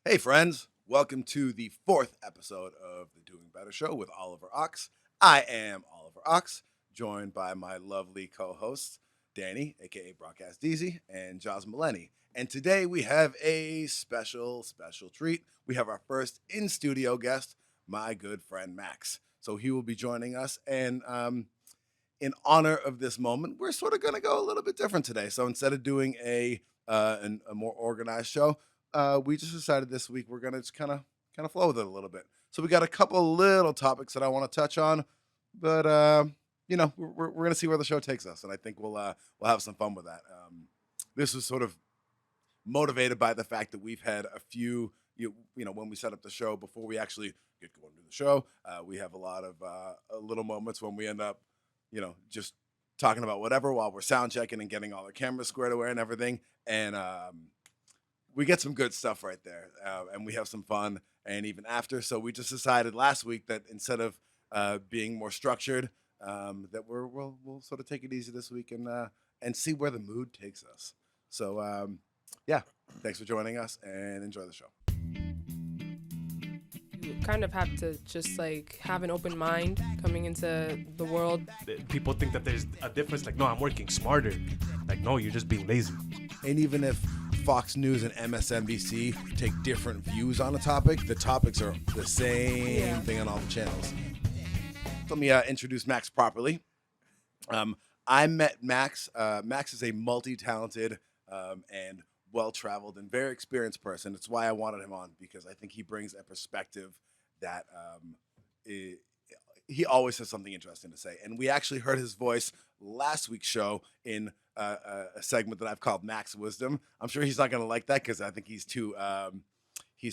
Hey, friends. Welcome to the fourth episode of the Doing Better Show with Oliver Ox. I am Oliver Ox, joined by my lovely co-hosts, Danny, a.k.a. Broadcast Deezy, and Jaws Maleni. And today we have a special treat. We have our first in-studio guest, my good friend Max. So he will be joining us, and in honor of this moment, we're sort of going to go a little bit different today. So instead of doing a more organized show, we just decided this week we're going to just kind of flow with it a little bit. So we got a couple little topics that I want to touch on, but we're going to see where the show takes us, and I think we'll have some fun with that. This was sort of motivated by the fact that we've had a few. When we set up the show before we actually get going to the show, we have a lot of little moments when we end up just talking about whatever while we're sound checking and getting all the cameras squared away and everything. And we get some good stuff right there, and we have some fun. And even after, so we just decided last week that instead of being more structured, that we'll sort of take it easy this week and see where the mood takes us. So yeah, thanks for joining us and enjoy the show. You kind of have to just like have an open mind coming into the world. People think that there's a difference. Like, no, I'm working smarter. Like, no, you're just being lazy. And even if Fox News and MSNBC take different views on a topic, the topics are the same thing on all the channels. Let me introduce Max properly. I met Max. Max is a multi-talented and well-traveled and very experienced person. It's why I wanted him on, because I think he brings a perspective that he always has something interesting to say. And we actually heard his voice last week's show in a segment that I've called Max Wisdom. I'm sure he's not going to like that because I think he's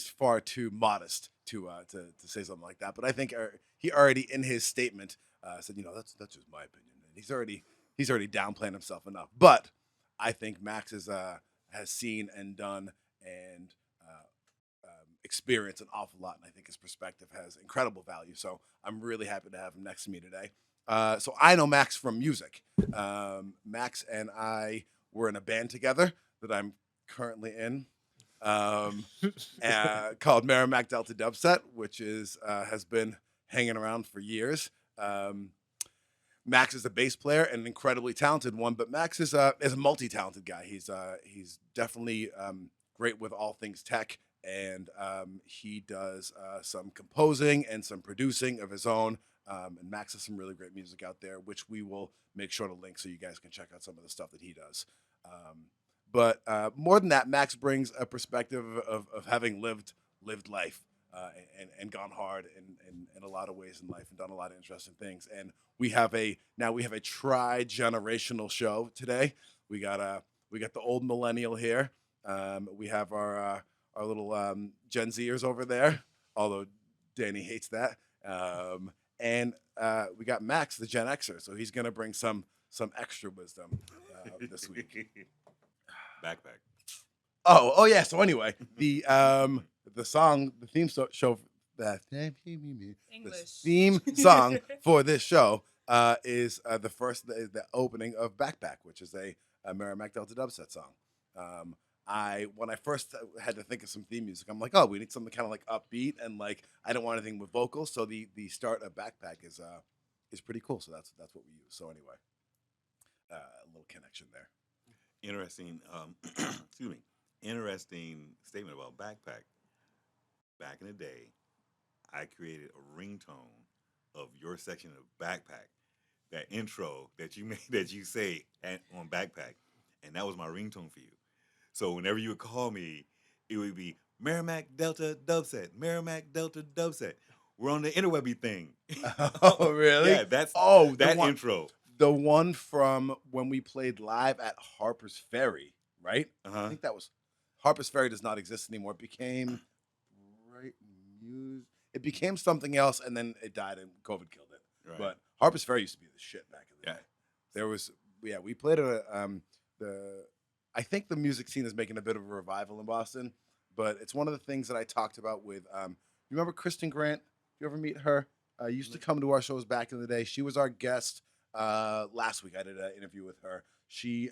far too modest to say something like that. But I think he already in his statement said, that's just my opinion. And he's already downplaying himself enough. But I think Max has seen and done and experienced an awful lot, and I think his perspective has incredible value. So I'm really happy to have him next to me today. So I know Max from music. Max and I were in a band together that I'm currently in, called Merrimack Delta Dubset, which has been hanging around for years. Max is a bass player and an incredibly talented one, but Max is a multi-talented guy. He's definitely great with all things tech, and he does some composing and some producing of his own. And Max has some really great music out there, which we will make sure to link so you guys can check out some of the stuff that he does. But more than that, Max brings a perspective of having lived life and gone hard in a lot of ways in life and done a lot of interesting things. And we have a tri-generational show today. We got the old millennial here. We have our little Gen Zers over there, although Danny hates that. And we got Max, the Gen Xer, so he's gonna bring some extra wisdom this week. Backpack. Oh yeah. So anyway, the theme song for this show is the opening of Backpack, which is a Merrimack Delta Dubset song. When I first had to think of some theme music, I'm like, oh, we need something kind of like upbeat, and like I don't want anything with vocals, so the start of Backpack is pretty cool. So that's what we use. So anyway, a little connection there. Interesting. Excuse me. Interesting statement about Backpack. Back in the day, I created a ringtone of your section of Backpack, that intro that you made, that you say on Backpack, and that was my ringtone for you. So whenever you would call me, it would be Merrimack Delta Dubset, Merrimack Delta Dubset. We're on the interwebby thing. Oh, really? Yeah, that's that intro. The one from when we played live at Harper's Ferry, right? Uh-huh. I think that was Harper's Ferry does not exist anymore. It became It became something else, and then it died, and COVID killed it. Right. But Harper's Ferry used to be the shit back in the day. There was we played at I think the music scene is making a bit of a revival in Boston, but it's one of the things that I talked about with you remember Kristen Grant? Did you ever meet her? Used to come to our shows back in the day. She was our guest last week. I did an interview with her. She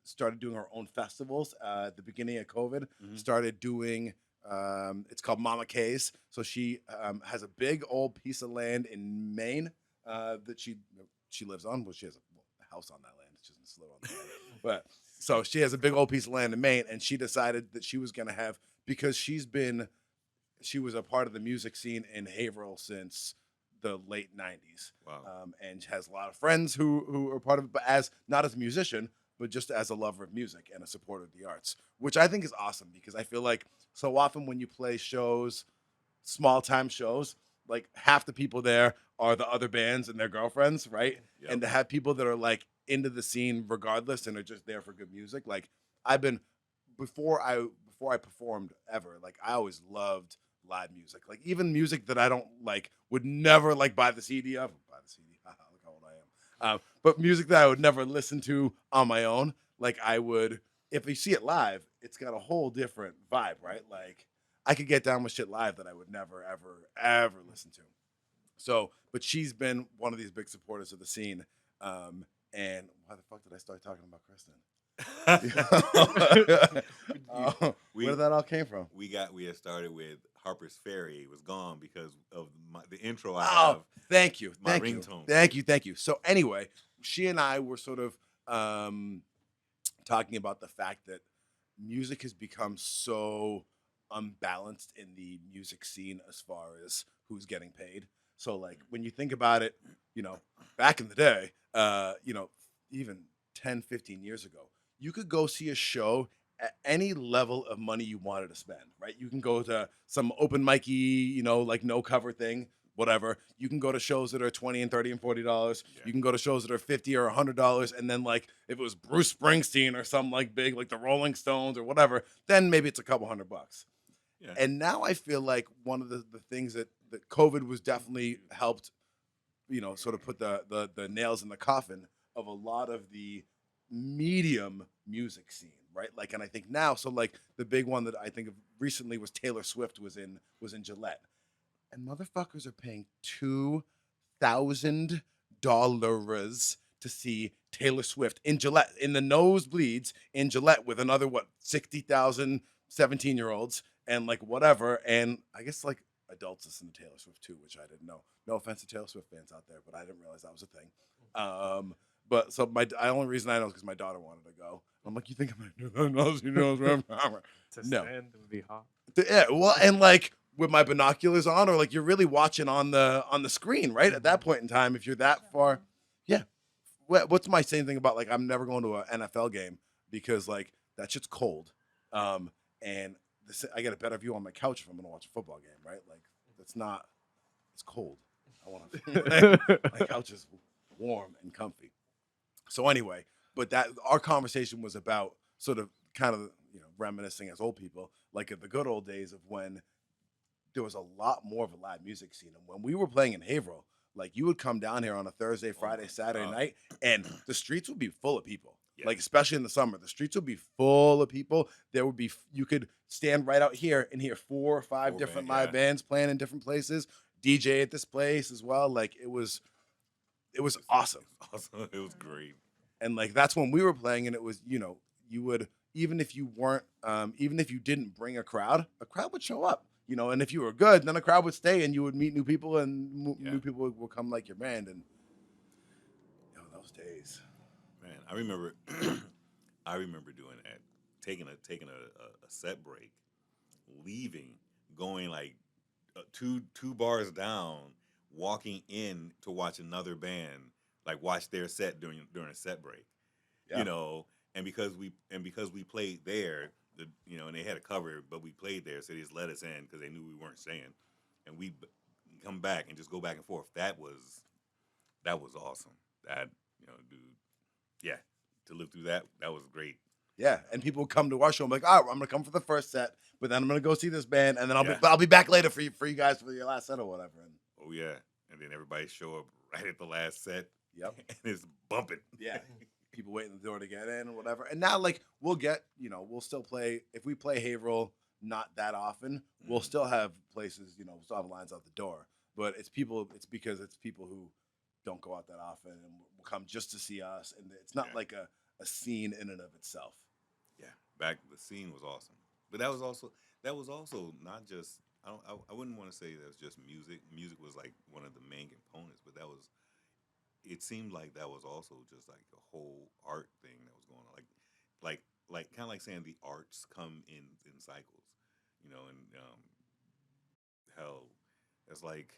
started doing her own festivals at the beginning of COVID, started doing It's called Mama K's. So she has a big old piece of land in Maine that she lives on. Well, she has a house on that land. She doesn't live on the land. But so she has a big old piece of land in Maine, and she decided that she was going to have, because she was a part of the music scene in Haverhill since the late 90s. Wow. And has a lot of friends who are part of it, but as not as a musician, but just as a lover of music and a supporter of the arts, which I think is awesome, because I feel like so often when you play shows, small time shows, like half the people there are the other bands and their girlfriends, right? Yep. And to have people that are like into the scene regardless and are just there for good music. Like I've been before I performed ever, like I always loved live music. Like even music that I don't like, would never like buy the CD of. Buy the CD. Look how old I am. But music that I would never listen to on my own, like I would, if you see it live, it's got a whole different vibe, right? Like I could get down with shit live that I would never, ever listen to. So, but she's been one of these big supporters of the scene. And why the fuck did I start talking about Kristen? Where did that all came from? We had started with Harper's Ferry. It was gone because of the intro I Oh, have. thank you. My Thank you. ringtone. Thank you. So anyway, she and I were sort of talking about the fact that music has become so unbalanced in the music scene as far as who's getting paid. So like when you think about it, back in the day, even 10, 15 years ago, you could go see a show at any level of money you wanted to spend, right? You can go to some open micy, like no cover thing, whatever. You can go to shows that are $20 and $30 and $40. Yeah. You can go to shows that are $50 or $100. And then like if it was Bruce Springsteen or something like big, like the Rolling Stones or whatever, then maybe it's a couple $100. Yeah. And now I feel like one of the things that COVID was definitely helped, sort of put the nails in the coffin of a lot of the medium music scene, right? Like, and I think now, so like the big one that I think of recently was Taylor Swift was in Gillette, and motherfuckers are paying $2,000 to see Taylor Swift in Gillette, in the nosebleeds in Gillette, with another 60,000 17-year-olds and like whatever, and I guess like adults listen to Taylor Swift too, which I didn't know. No offense to Taylor Swift fans out there, but I didn't realize that was a thing. But so the only reason I know is because my daughter wanted to go. I'm like, you think I'm gonna do that? To No. stand would be hot. Yeah, well, and like with my binoculars on, or like you're really watching on the screen, right? At that point in time, if you're that far, yeah. What's my same thing about like I'm never going to an NFL game because like that shit's cold, and I get a better view on my couch if I'm gonna watch a football game, right? Like that's not. It's cold. I want to. My couch is warm and comfy. So anyway, but that our conversation was about sort of kind of reminiscing as old people, like at the good old days of when there was a lot more of a live music scene. And when we were playing in Haverhill, like you would come down here on a Thursday, Friday, Saturday night, and the streets would be full of people. Yeah. Like especially in the summer, the streets would be full of people. There would be you could stand right out here and hear 4 or 5 different live bands playing in different places. DJ at this place as well. Like it was awesome. Awesome. It was great. And like that's when we were playing, and it was you would even if you weren't even if you didn't bring a crowd would show up. And if you were good, then a crowd would stay, and you would meet new people, and new people would come like your band. And those days, man, I remember doing that, taking a set break, leaving, going like two bars down, walking in to watch another band, like watch their set during a set break, and because we played there, and they had a cover, but we played there, so they just let us in because they knew we weren't staying, and we come back and just go back and forth. That was awesome. That dude, yeah, to live through that was great. Yeah, and people would come to our show. I'm like, all right, I'm gonna come for the first set, but then I'm gonna go see this band, and then I'll be back later for you guys for your last set or whatever. And, oh yeah, and then everybody show up right at the last set. Yep, and it's bumping. Yeah, people waiting the door to get in or whatever. And now like we'll still play if we play Haverhill not that often. We'll still have places, we'll still have lines out the door. But it's because it's people who don't go out that often and will come just to see us, and it's not like a scene in and of itself. Yeah, back the scene was awesome, but that was also that was also not just. I wouldn't want to say that was just music. Music was like one of the main components, but that was. It seemed like that was also just like a whole art thing that was going on, like kind of like saying the arts come in cycles, and hell, it's like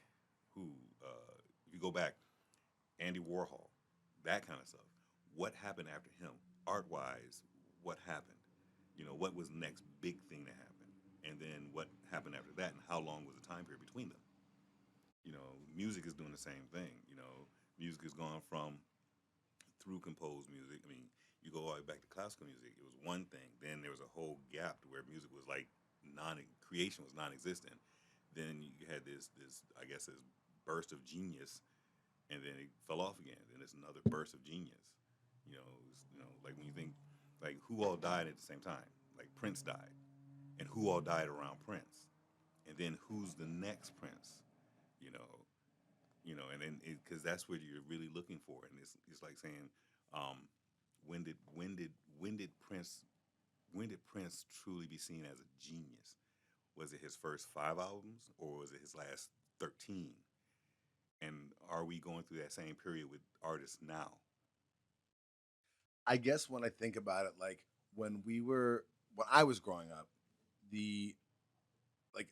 who if you go back, Andy Warhol, that kind of stuff. What happened after him, art wise? What happened? What was the next big thing to happen? And then what happened after that? And how long was the time period between them? Music is doing the same thing. Music has gone from through composed music. I mean, you go all the way back to classical music. It was one thing. Then there was a whole gap to where music was like creation was non-existent. Then you had this I guess this burst of genius, and then it fell off again. Then it's another burst of genius. Like when you think like who all died at the same time. Like Prince died, and who all died around Prince, and then who's the next Prince? You know, and then because that's what you're really looking for, and it's like saying, um, when did Prince truly be seen as a genius? Was it his first 5 albums, or was it his last 13? And are we going through that same period with artists now? I guess when I think about it, like when I was growing up, the like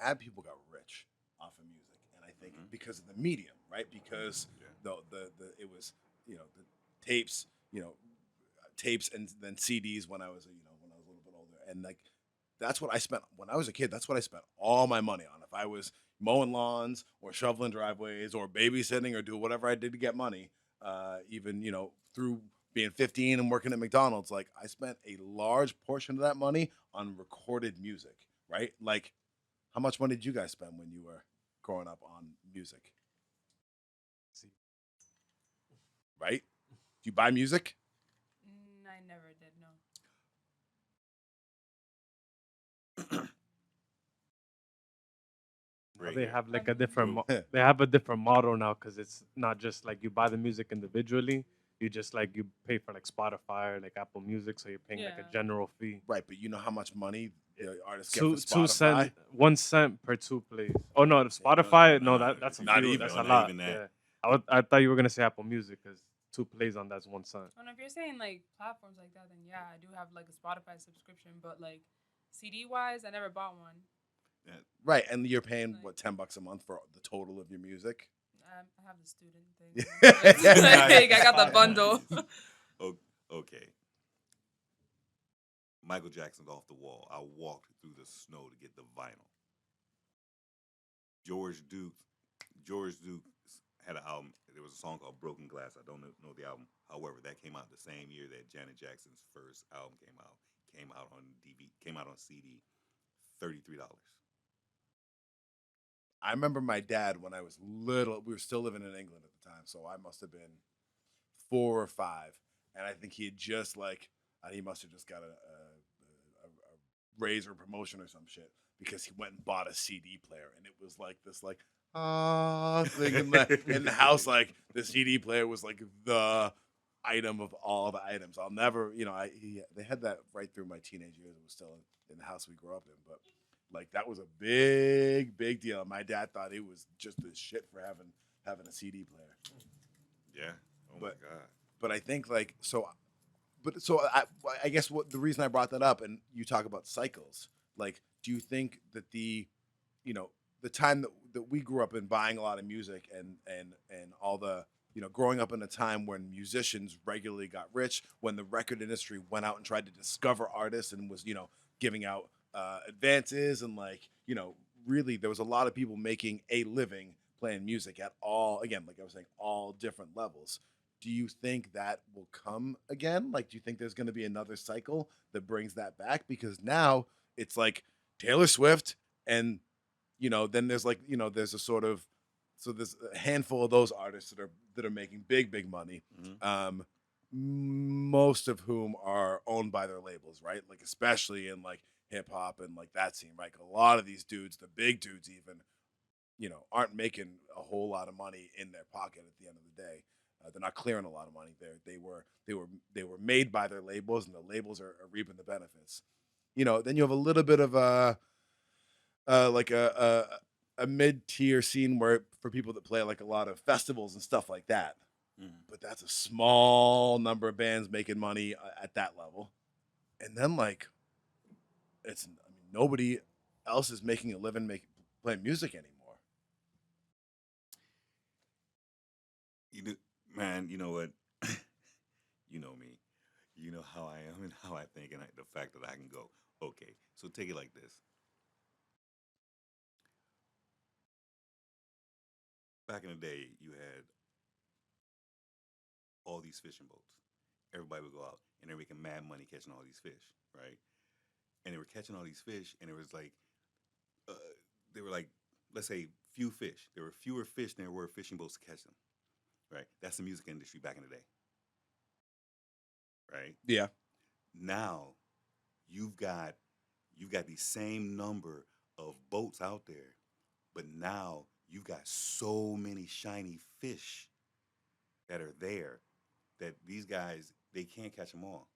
mad people got rich off of music, and I think Mm-hmm. because of the medium, right? Because Yeah. the it was the tapes, tapes and then CDs when I was when I was a little bit older, and like that's what I spent when I was a kid. That's what I spent all my money on. If I was mowing lawns or shoveling driveways or babysitting or do whatever I did to get money, even through being 15 and working at McDonald's, like I spent a large portion of that money on recorded music, right? Like, how much money did you guys spend when you were growing up on music, See, right? Do you buy music? I never did. No. now Right they here. have like a different. True. They have a different model now because it's not just like you buy the music individually. You just like you pay for like Spotify or like Apple Music, so you're paying like a Yeah. general fee. Right, but you know how much money the artists get Two for two Spotify? cent 1 cent per 2 plays. Oh no, the No, Spotify. No, no, that's a Not few. even. That's No, a not lot. even that. Yeah, I thought you were gonna say Apple Music because 2 plays on that's 1 cent. Well, if you're saying like platforms like that, then yeah, I do have like a Spotify subscription. But like CD wise, I never bought one. Yeah. Right, and you're paying Like- what, $10 a month for the total of your music? I have the student thing. Like, I got the bundle. Okay. Michael Jackson's Off the Wall. I walked through the snow to get the vinyl. George Duke. George Duke had an album. There was a song called Broken Glass. I don't know the album. However, that came out the same year that Janet Jackson's first album came out. Came out on DVD. Came out on CD. $33. I remember my dad when I was little. We were still living in England at the time, so I must have been 4 or 5, and I think he had just he must have just got a raise or promotion or some shit because he went and bought a CD player, and it was like this thing in the house. Like the CD player was like the item of all the items. I'll never, they had that right through my teenage years. It was still in the house we grew up in, but like that was a big deal. My dad thought it was just the shit for having a CD player. Yeah. Oh But- my God. But I think I guess what the reason I brought that up, and you talk about cycles, like, do you think that the time that we grew up in buying a lot of music and all the growing up in a time when musicians regularly got rich, when the record industry went out and tried to discover artists and was giving out advances and really there was a lot of people making a living playing music at all, again, like I was saying, all different levels. Do you think that will come again? Like, do you think there's going to be another cycle that brings that back? Because now it's like Taylor Swift, and then there's there's a sort of there's a handful of those artists that are making big money. Mhm. Most of whom are owned by their labels, right? Like especially in like hip hop and like that scene, right? A lot of these dudes, the big dudes, even aren't making a whole lot of money in their pocket at the end of the day. They're not clearing a lot of money. They were made by their labels, and the labels are reaping the benefits. then you have a little bit of like a mid-tier scene where for people that play like a lot of festivals and stuff like that. But that's a small number of bands making money at that level. And then like nobody else is making a living playing music anymore. You know, man, you know what? You know me. You know how I am and how I think, and the fact that I can go, okay, so take it like this. Back in the day, you had all these fishing boats. Everybody would go out and they're making mad money catching all these fish, right? And they were catching all these fish, and it was like, uh, they were like, let's say, few fish. There were fewer fish than there were fishing boats to catch them, right? That's the music industry back in the day, right? Yeah. Now you've got the same number of boats out there, but now you've got so many shiny fish that are there that these guys they can't catch them all,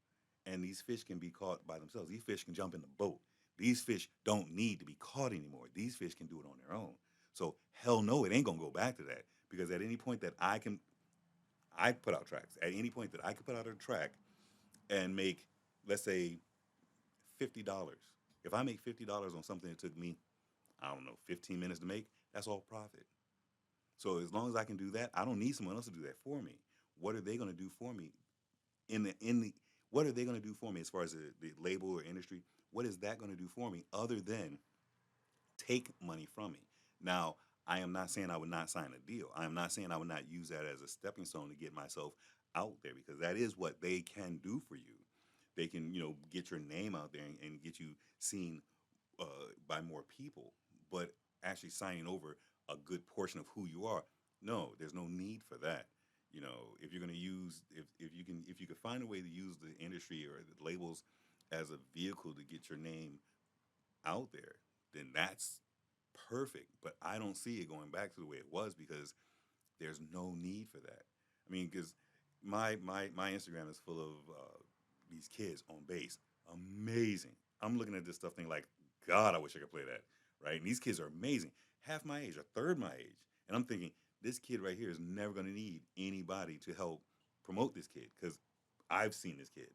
and these fish can be caught by themselves. These fish can jump in the boat. These fish don't need to be caught anymore. These fish can do it on their own. So hell no, it ain't gonna go back to that, because at any point that I put out tracks. At any point that I could put out a track and make, let's say, $50. If I make $50 on something that took me, I don't know, 15 minutes to make, that's all profit. So as long as I can do that, I don't need someone else to do that for me. What are they going to do for me? What are they going to do for me as far as the label or industry? What is that going to do for me other than take money from me? Now, I am not saying I would not sign a deal. I am not saying I would not use that as a stepping stone to get myself out there, because that is what they can do for you. They can, get your name out there and get you seen uh, by more people. But actually signing over a good portion of who you are, no, there's no need for that. If you're going to use, if you could find a way to use the industry or the labels as a vehicle to get your name out there, then that's perfect. But I don't see it going back to the way it was, because there's no need for that. I mean, because my Instagram is full of these kids on bass, amazing. I'm looking at this stuff thinking like, God, I wish I could play that, right? And these kids are amazing, half my age, a third my age, and I'm thinking this kid right here is never going to need anybody to help promote this kid, because I've seen this kid.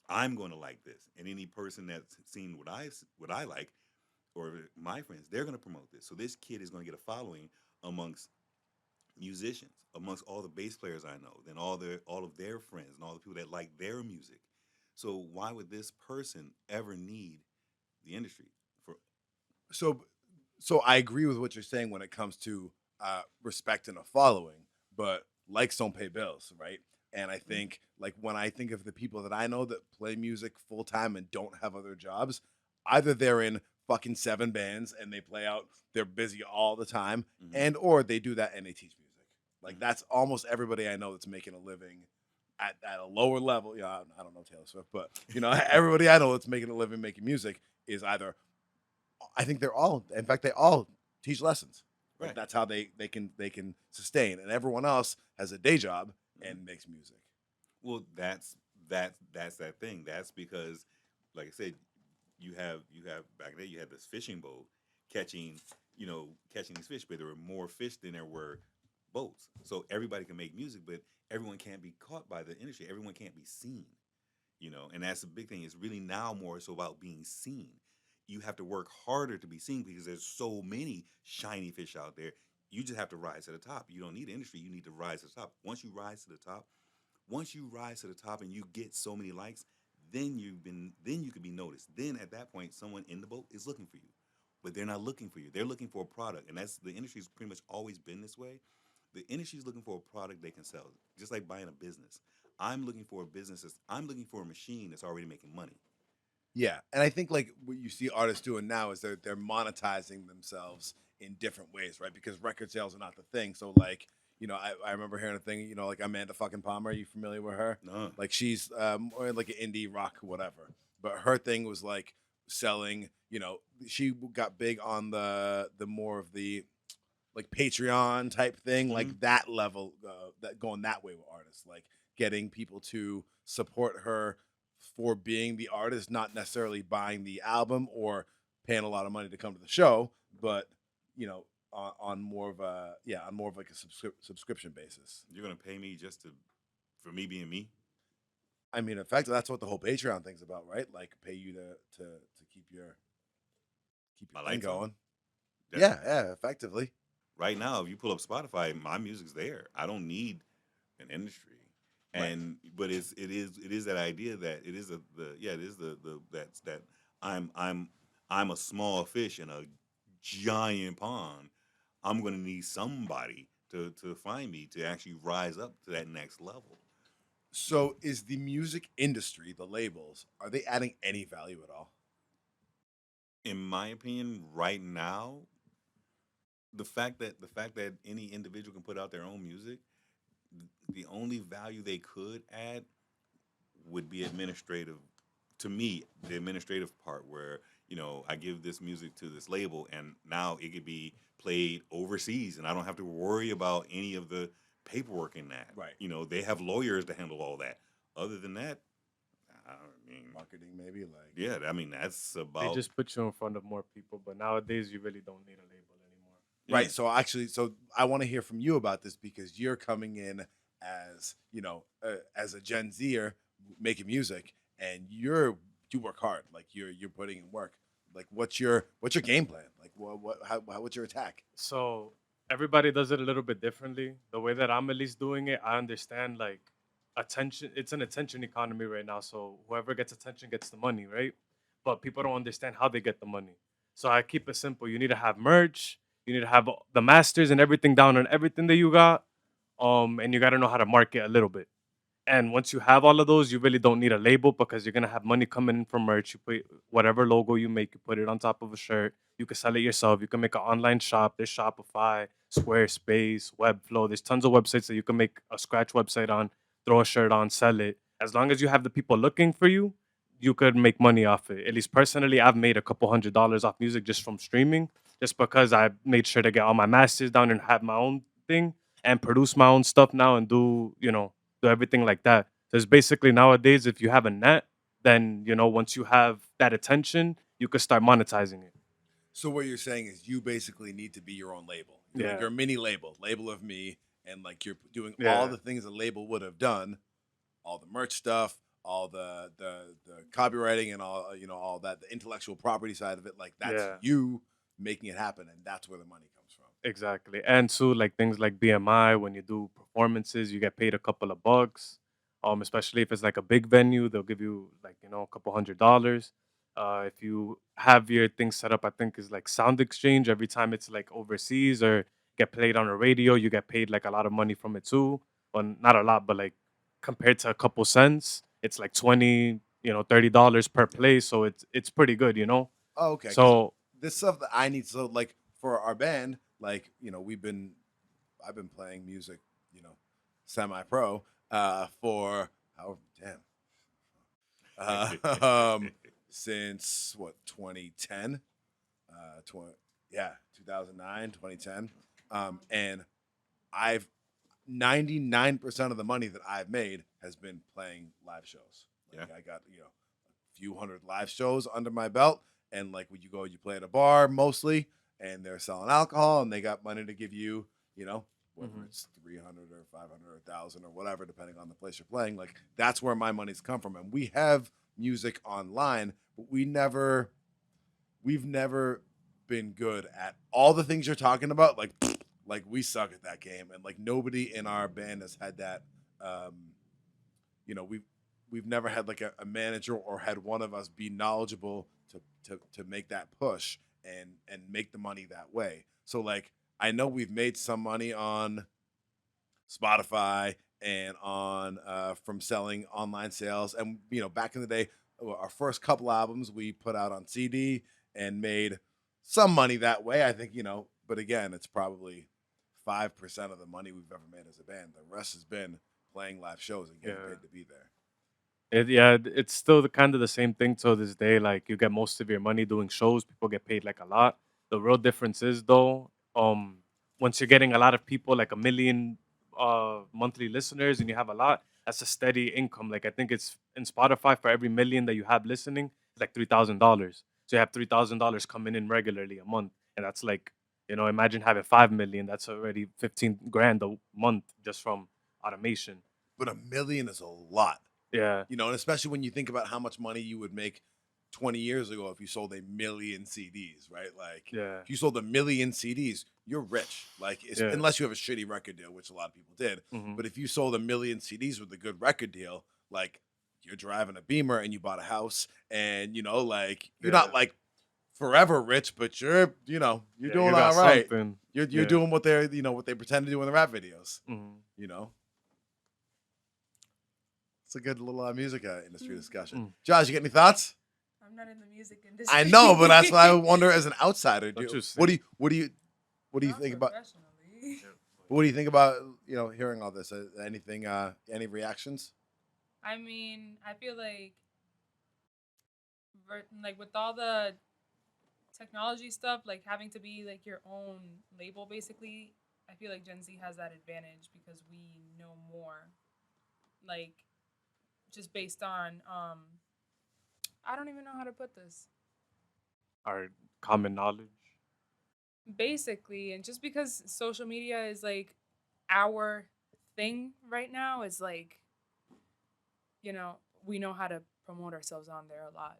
I'm going to like this, and any person that's seen what I like, or my friends, they're going to promote this. So this kid is going to get a following amongst musicians, amongst all the bass players I know, then all of their friends and all the people that like their music. So why would this person ever need the industry for? So so I agree with what you're saying when it comes to respect and a following, but likes don't pay bills, right? And I Mm, think like when I think of the people that I know that play music full time and don't have other jobs, either they're in fucking 7 bands and they play out, they're busy all the time, mm-hmm, and or they do that and they teach music. Like mm-hmm, that's almost everybody I know that's making a living at a lower level. Yeah, I don't know Taylor Swift, but everybody I know that's making a living making music is either, I think they're all, in fact, they all teach lessons. Like right. that's how they can sustain, and everyone else has a day job Mm-hmm. and makes music. Well, that's that thing. That's because, like I said, you have back then you had this fishing boat catching catching these fish, but there were more fish than there were boats. So everybody can make music, but everyone can't be caught by the industry. Everyone can't be seen. And that's the big thing. It's really now more so about being seen. You have to work harder to be seen, because there's so many shiny fish out there. You just have to rise to the top. You don't need the industry. You need to rise to the top. Once you rise to the top and you get so many likes, then you could be noticed. Then at that point, someone in the boat is looking for you, but they're not looking for you. They're looking for a product, and that's the industry's pretty much always been this way. The industry's looking for a product they can sell, just like buying a business. I'm looking for a machine that's already making money. Yeah, and I think like what you see artists doing now is they're monetizing themselves in different ways, right? Because record sales are not the thing. So like, I remember hearing a thing, like Amanda fucking Palmer. Are you familiar with her? No. Like she's more like an indie rock, whatever. But her thing was like selling. She got big on the more of the like Patreon type thing, Mm-hmm. like that level, that going that way with artists, like getting people to support her for being the artist, not necessarily buying the album or paying a lot of money to come to the show, but you know, on more of a on more of like a subscription basis. You're gonna pay me just to for me being me? I mean, in fact, that's what the whole Patreon thing's about, right? Like, pay you to keep My your thing lights on. going. That- Yeah, effectively. Right now, if you pull up Spotify, my music's there. I don't need an industry. Right. And but it is that idea that it is that I'm a small fish in a giant pond. I'm gonna need somebody to find me to actually rise up to that next level. So, is the music industry, the labels, are they adding any value at all? In my opinion, right now, the fact that any individual can put out their own music, the only value they could add would be administrative. To me, the administrative part where I give this music to this label, and now it could be played overseas, and I don't have to worry about any of the paperwork in that. Right. They have lawyers to handle all that. Other than that, I mean, Marketing, maybe, like. yeah, I mean that's They about just put you in front of more people, but nowadays you really don't need a label anymore. Right. yeah. So actually, I want to hear from you about this because you're coming in as as a Gen Zer making music, and you work hard. Like you're putting in work. Like what's your game plan? Like what's your attack? So everybody does it a little bit differently. The way that I'm at least doing it, I understand like attention. It's an attention economy right now. So whoever gets attention gets the money, right? But people don't understand how they get the money. So I keep it simple. You need to have merch. You need to have the masters and everything down on everything that you got. And you got to know how to market a little bit. And once you have all of those, you really don't need a label because you're gonna have money coming in from merch. You put whatever logo you make, you put it on top of a shirt. You can sell it yourself. You can make an online shop. There's Shopify, Squarespace, Webflow. There's tons of websites that you can make a scratch website on, throw a shirt on, sell it. As long as you have the people looking for you, you could make money off it. At least personally, I've made a couple $100s off music just from streaming, just because I made sure to get all my masters down and have my own thing and produce my own stuff now and do everything like that. So it's basically nowadays, if you have a net, then once you have that attention, you could start monetizing it. So what you're saying is you basically need to be your own label. Yeah. You're a mini label of me, and like you're doing all Yeah. the things a label would have done, all the merch stuff, all the copywriting, and all that, the intellectual property side of it. Like that's Yeah. you making it happen, and that's where the money comes from. Exactly. And too, like things like BMI, when you do performances, you get paid a couple of bucks. Especially if it's like a big venue, they'll give you like, a couple $100. If you have your thing set up, I think is like Sound Exchange, every time it's like overseas or get played on a radio, you get paid like a lot of money from it too. Well, not a lot, but like compared to a couple cents, it's like 20, $30 per play. So it's pretty good. Oh, okay. 'Cause So this stuff that I need, so like for our band, like I've been playing music, semi-pro, for damn, since what 2010, 2009, 2010, and I've 99% of the money that I've made has been playing live shows. Like Yeah. I got a few hundred live shows under my belt, and like when you play at a bar mostly, and they're selling alcohol, and they got money to give you, whether Mhm. it's 300 or 500 or 1,000 or whatever, depending on the place you're playing. Like that's where my money's come from, and we have music online, but we've never been good at all the things you're talking about. Like we suck at that game, and like nobody in our band has had that. We've never had like a manager or had one of us be knowledgeable to make that push and make the money that way. So like I know we've made some money on Spotify and on from selling online sales, and back in the day, our first couple albums we put out on CD and made some money that way. I think but again, it's probably 5% of the money we've ever made as a band. The rest has been playing live shows and getting Yeah. paid to be there. It's still kind of the same thing to this day. Like you get most of your money doing shows. People get paid like a lot. The real difference is though, once you're getting a lot of people, like a million monthly listeners, and you have a lot, That's a steady income. Like I think it's in Spotify for every million that you have listening, it's like $3,000. So you have $3,000 coming in regularly a month, and that's like, imagine having 5 million. That's already 15 grand a month just from automation. But $1 million is a lot. Yeah. And especially when you think about how much money you would make 20 years ago if you sold 1 million CDs, right? Like, Yeah. if you sold 1 million CDs, you're rich. Like, Yeah. unless you have a shitty record deal, which a lot of people did. Mhm. But if you sold 1 million CDs with a good record deal, like, you're driving a Beamer and you bought a house, and like you're not like forever rich, but you're you're Yeah, doing you got all right. something. You're Yeah. doing what they're what they pretend to do in the rap videos. Mhm. It's a good little music industry discussion. Mm. Josh, you got any thoughts? I'm not in the music industry. I know, but that's what I wonder as an outsider. Don't you What sing? do you Not think about? professionally. What do you think about hearing all this? Anything? Any reactions? I mean, I feel like with all the technology stuff, like having to be like your own label basically, I feel like Gen Z has that advantage because we know more. Like just based on I don't even know how to put this. Our common knowledge. Basically, and just because social media is like our thing right now, is like we know how to promote ourselves on there a lot.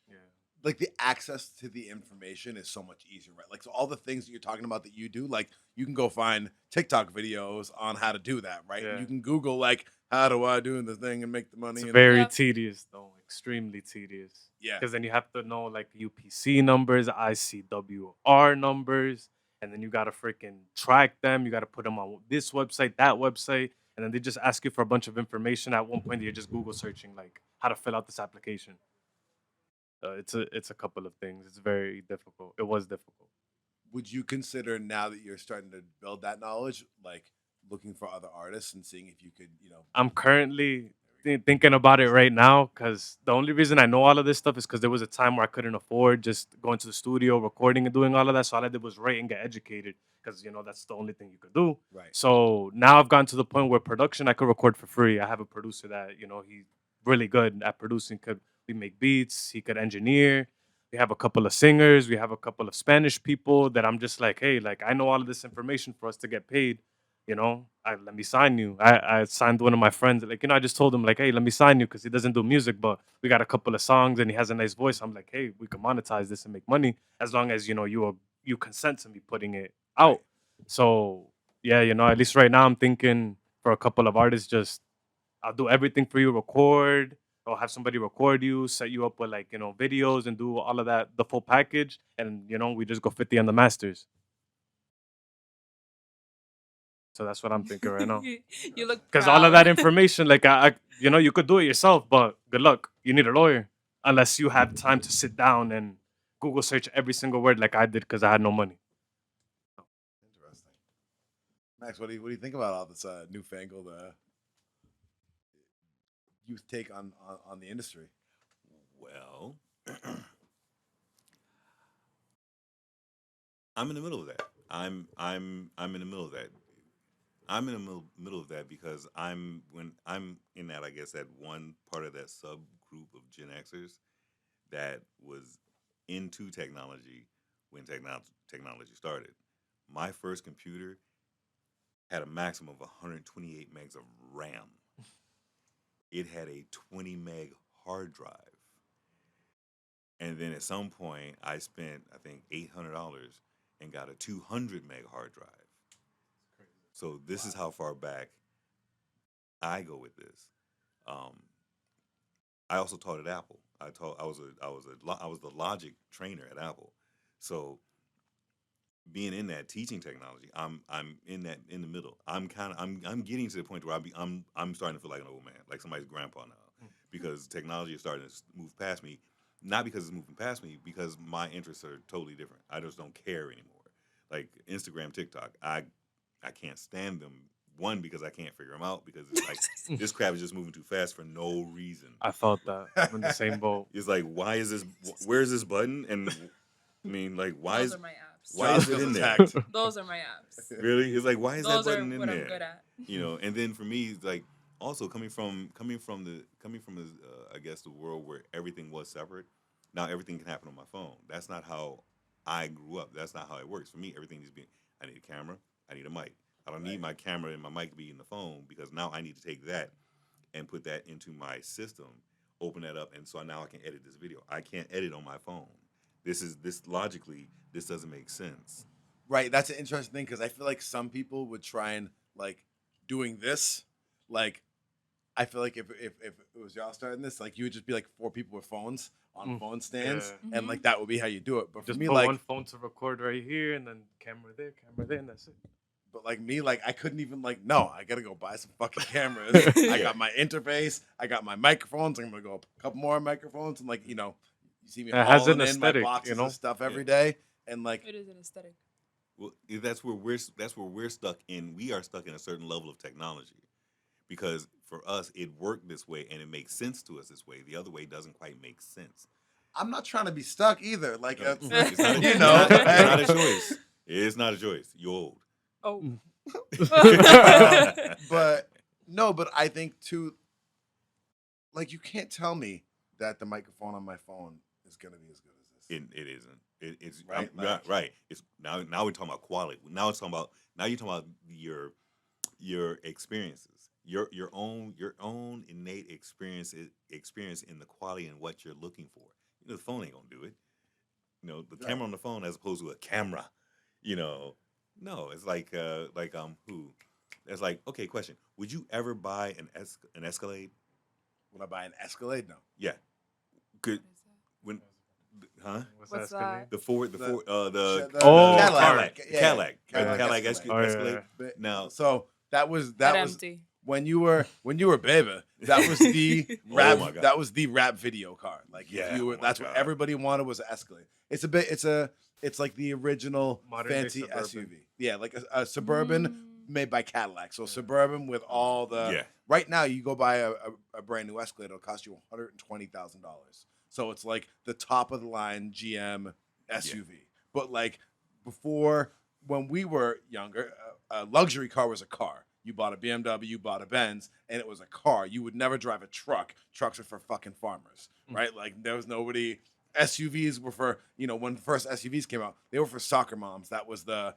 Yeah. Like the access to the information is so much easier, right? Like so all the things that you're talking about that you do, like you can go find TikTok videos on how to do that, right? Yeah. And you can Google like how do I do the thing and make the money. It's and very Yeah. tedious though, extremely tedious. Yeah. Because then you have to know like UPC numbers, ICWR numbers, and then you gotta freaking track them. You gotta put them on this website, that website, and then they just ask you for a bunch of information. At one point, you're just Google searching like how to fill out this application. It's a couple of things. It's very difficult. It was difficult. Would you consider now that you're starting to build that knowledge, like looking for other artists and seeing if you could, I'm currently thinking about it right now because the only reason I know all of this stuff is because there was a time where I couldn't afford just going to the studio, recording, and doing all of that. So all I did was write and get educated because that's the only thing you could do. Right. So now I've gotten to the point where production I could record for free. I have a producer that he's really good at producing. We make beats. He could engineer. We have a couple of singers. We have a couple of Spanish people that I'm just like, hey, like I know all of this information for us to get paid. Let me sign you. I signed one of my friends. Like, I just told him like, hey, let me sign you because he doesn't do music, but we got a couple of songs and he has a nice voice. I'm like, hey, we can monetize this and make money as long as you consent to me putting it out. So yeah, at least right now I'm thinking for a couple of artists, just I'll do everything for you, record. I'll have somebody record you, set you up with like videos and do all of that, the full package, and we just go 50 on the masters. So that's what I'm thinking right now. You look Because all of that proud. information, like you could do it yourself, but good luck. You need a lawyer unless you have time to sit down and Google search every single word like I did because I had no money. Interesting. Max, what do you think about all this newfangled youth take on the industry? Well, I'm in the middle of that. I'm in the middle of that. I'm in the middle of that because when I'm in that, I guess, that one part of that subgroup of Gen Xers that was into technology when technology started. My first computer had a maximum of 128 megs of RAM. It had a 20 meg hard drive. And then at some point, I spent, I think, $800 and got a 200 meg hard drive. So this is how far back I go with this. I also taught at Apple. I was the logic trainer at Apple. So being in that teaching technology, I'm in the middle. I'm getting to the point where I'm starting to feel like an old man, like somebody's grandpa now, because technology is starting to move past me. Not because it's moving past me, because my interests are totally different. I just don't care anymore. Like Instagram, TikTok, I can't stand them. One, because I can't figure them out, because it's like this crap is just moving too fast for no reason. I felt that. I'm in the same boat. It's like, why is this? Where's this button? And I mean, like, Those are my apps. why is it in there? Those are my apps. Really? It's like, why is Those that are button in what there? I'm good at. And then for me, like, also coming from I guess the world where everything was separate. Now everything can happen on my phone. That's not how I grew up. That's not how it works for me. Everything needs to be. I need a camera. I need a mic. I don't need my camera and my mic to be in the phone because now I need to take that and put that into my system, open that up, and so now I can edit this video. I can't edit on my phone. This logically this doesn't make sense. Right. That's an interesting thing because I feel like some people would try and like doing this. Like, I feel like if it was y'all starting this, like you would just be like 4 people with phones on phone stands, Yeah. and like that would be how you do it. But for Just me, put like, one phone to record right here, and then camera there, and that's it. but like me, like I couldn't even like no, I gotta go buy some fucking cameras. I got my interface, I got my microphones. I'm gonna go a couple more microphones, and like you see me It has hauling an in my aesthetic, boxes you know? of stuff every day, and like It is an aesthetic. Well, that's where we're stuck in. We are stuck in a certain level of technology because for us it worked this way and it makes sense to us this way. The other way doesn't quite make sense. I'm not trying to be stuck either. Like No, it's, it's not, you it's know, not, it's not a choice. It's not a choice. You're old. Oh. but no, but I think too, like you can't tell me that the microphone on my phone is gonna be as good as this. It isn't. It's Right, right. like- Right. It's now we're talking about quality. Now you're talking about your experiences, your own innate experience in the quality and what you're looking for. The phone ain't gonna do it. The Right. camera on the phone as opposed to a camera. No, it's like who? It's like, okay, question. Would you ever buy an Escalade? Would I buy an Escalade? No. Yeah. Good. When? Huh? What's Escalade? The Ford, The- the Oh, Cadillac, yeah, Cadillac, Cadillac Escalade. Oh, yeah, Escalade. yeah. But- Now, So that was That was empty. when you were baby. That was the Oh rap. my God. That was the rap video car. Like Yeah, if you were, oh my that's what God. everybody wanted was an Escalade. It's like the original Modern day fancy Suburban. SUV. Yeah, like a Suburban made by Cadillac. So Suburban with all the. yeah, Right now, you go buy a brand new Escalade, it'll cost you $120,000. So it's like the top of the line GM SUV. But like before, when we were younger, a luxury car was a car. You bought a BMW, you bought a Benz, and it was a car. You would never drive a truck. Trucks are for fucking farmers, right? Like there was nobody. SUVs were for when the first SUVs came out, they were for soccer moms. That was that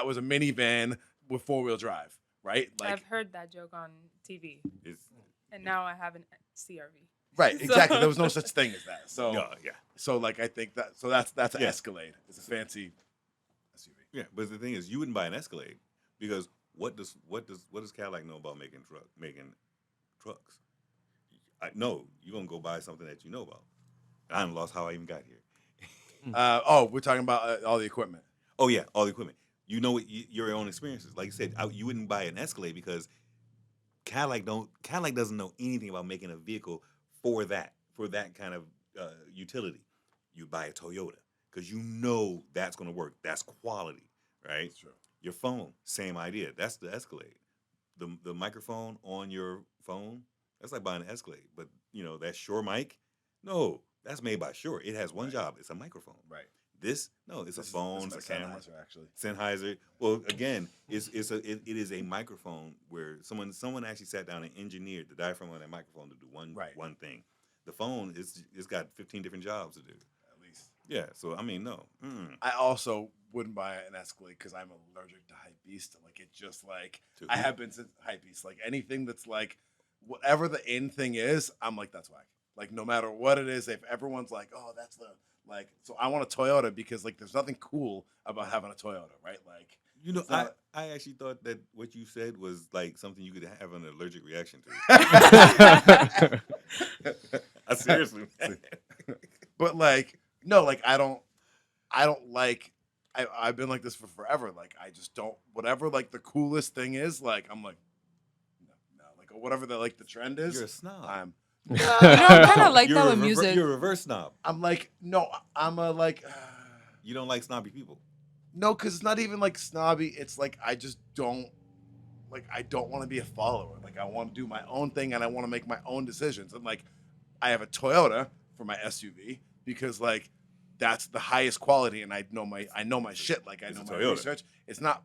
was a minivan with 4-wheel drive, right? Like I've heard that joke on TV, it's and now I have an CRV. right, So- exactly. There was no such thing as that. So yeah. so like I think that's an Yeah. Escalade. It's a fancy SUV. Yeah, but the thing is, you wouldn't buy an Escalade because what does Cadillac know about making trucks? No, you're gonna go buy something that you know about. I done lost how I even got here. We're talking about all the equipment. Oh yeah, all the equipment. Your own experiences. Like you said, you wouldn't buy an Escalade because Cadillac doesn't know anything about making a vehicle for that kind of utility. You buy a Toyota because you know that's going to work. That's quality, right? That's true. Your phone, same idea. That's the Escalade. The microphone on your phone, that's like buying an Escalade. But that Shure mic, no, that's made by Shure. It has one Right. job. It's a microphone. Right. It's a phone, This it's is a camera. Sennheiser, actually. Sennheiser. Well, again, it is a microphone where someone actually sat down and engineered the diaphragm on that microphone to do one thing. The phone it's got 15 different jobs to do. At least. Yeah. So I mean, no. I also wouldn't buy an Escalade because I'm allergic to hype beast. Like it just like To I who? have been since hype beast. Like anything that's like whatever the in thing is, I'm like that's whack. Like no matter what it is, if everyone's like, oh, that's the like. So I want a Toyota because like there's nothing cool about having a Toyota, right? Like it's not- I actually thought that what you said was like something you could have an allergic reaction to. I seriously. but like no, like I don't like. I've been like this for forever. Like I just don't. Whatever like the coolest thing is, like I'm like no, like whatever the like the trend is. You're a snob. I'm I'm kind of like You're that a with music. You're a reverse snob. I'm like no. I'm a like You don't like snobby people. no, because it's not even like snobby. It's like I just don't like. I don't want to be a follower. Like I want to do my own thing and I want to make my own decisions. And like I have a Toyota for my SUV because like that's the highest quality and I know my shit. Like I It's know a my Toyota. research. It's not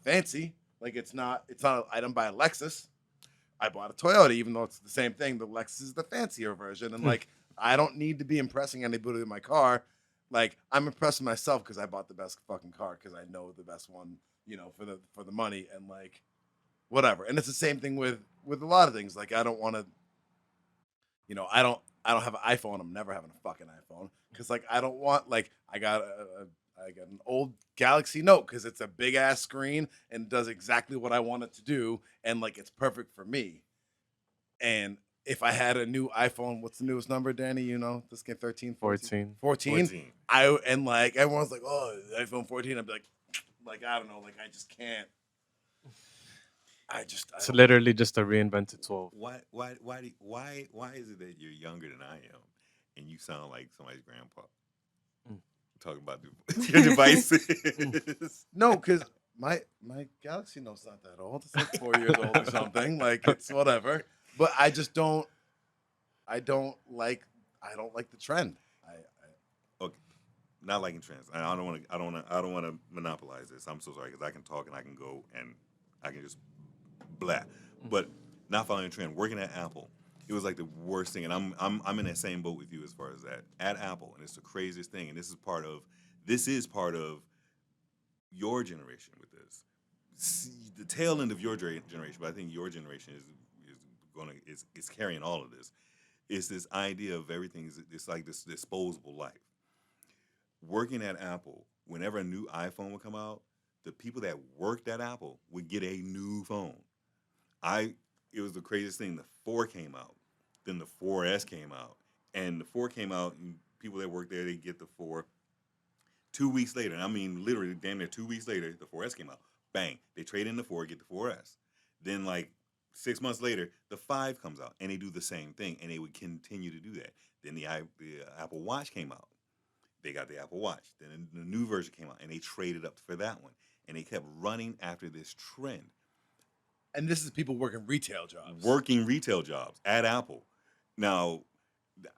fancy. Like it's not. I don't buy a Lexus. I bought a Toyota, even though it's the same thing. The Lexus is the fancier version, and like I don't need to be impressing anybody with my car. Like I'm impressing myself because I bought the best fucking car because I know the best one, for the money and like whatever. And it's the same thing with a lot of things. Like I don't want to, I don't have an iPhone. I'm never having a fucking iPhone because like I don't want like I got an old Galaxy Note because it's a big ass screen and does exactly what I want it to do and like it's perfect for me. And if I had a new iPhone, what's the newest number, Danny? This game 13, 14, 14. 14. And like everyone's like, oh, iPhone 14. I'd be like I don't know, like I just can't. I It's don't. literally just a reinvented 12. Why is it that you're younger than I am, and you sound like somebody's grandpa? Mm. Talking about your devices. No, because my Galaxy Note's not that old. It's like 4 years old or something. Like it's whatever. But I just don't. I don't like the trend. Okay, not liking trends. I don't want to. I don't want to monopolize this. I'm so sorry because I can talk and I can go and I can just blah. But not following a trend. Working at Apple, it was like the worst thing. And I'm in that same boat with you as far as that at Apple, and it's the craziest thing. And this is part of your generation with this. The tail end of your generation, but I think your generation is carrying all of this. Is this idea of everything it's like this disposable life. Working at Apple, whenever a new iPhone would come out, the people that worked at Apple would get a new phone. It was the craziest thing. The 4 came out, then the 4S came out, and the 4 came out, and people that work there they get the 4. 2 weeks later, and I mean literally damn near 2 weeks later, the 4S came out. Bang, they trade in the 4, get the 4S. Then like 6 months later, the 5 comes out, and they do the same thing, and they would continue to do that. Then the Apple Watch came out. They got the Apple Watch. Then the new version came out, and they traded up for that one, and they kept running after this trend. And this is people working retail jobs. Working retail jobs at Apple. Now,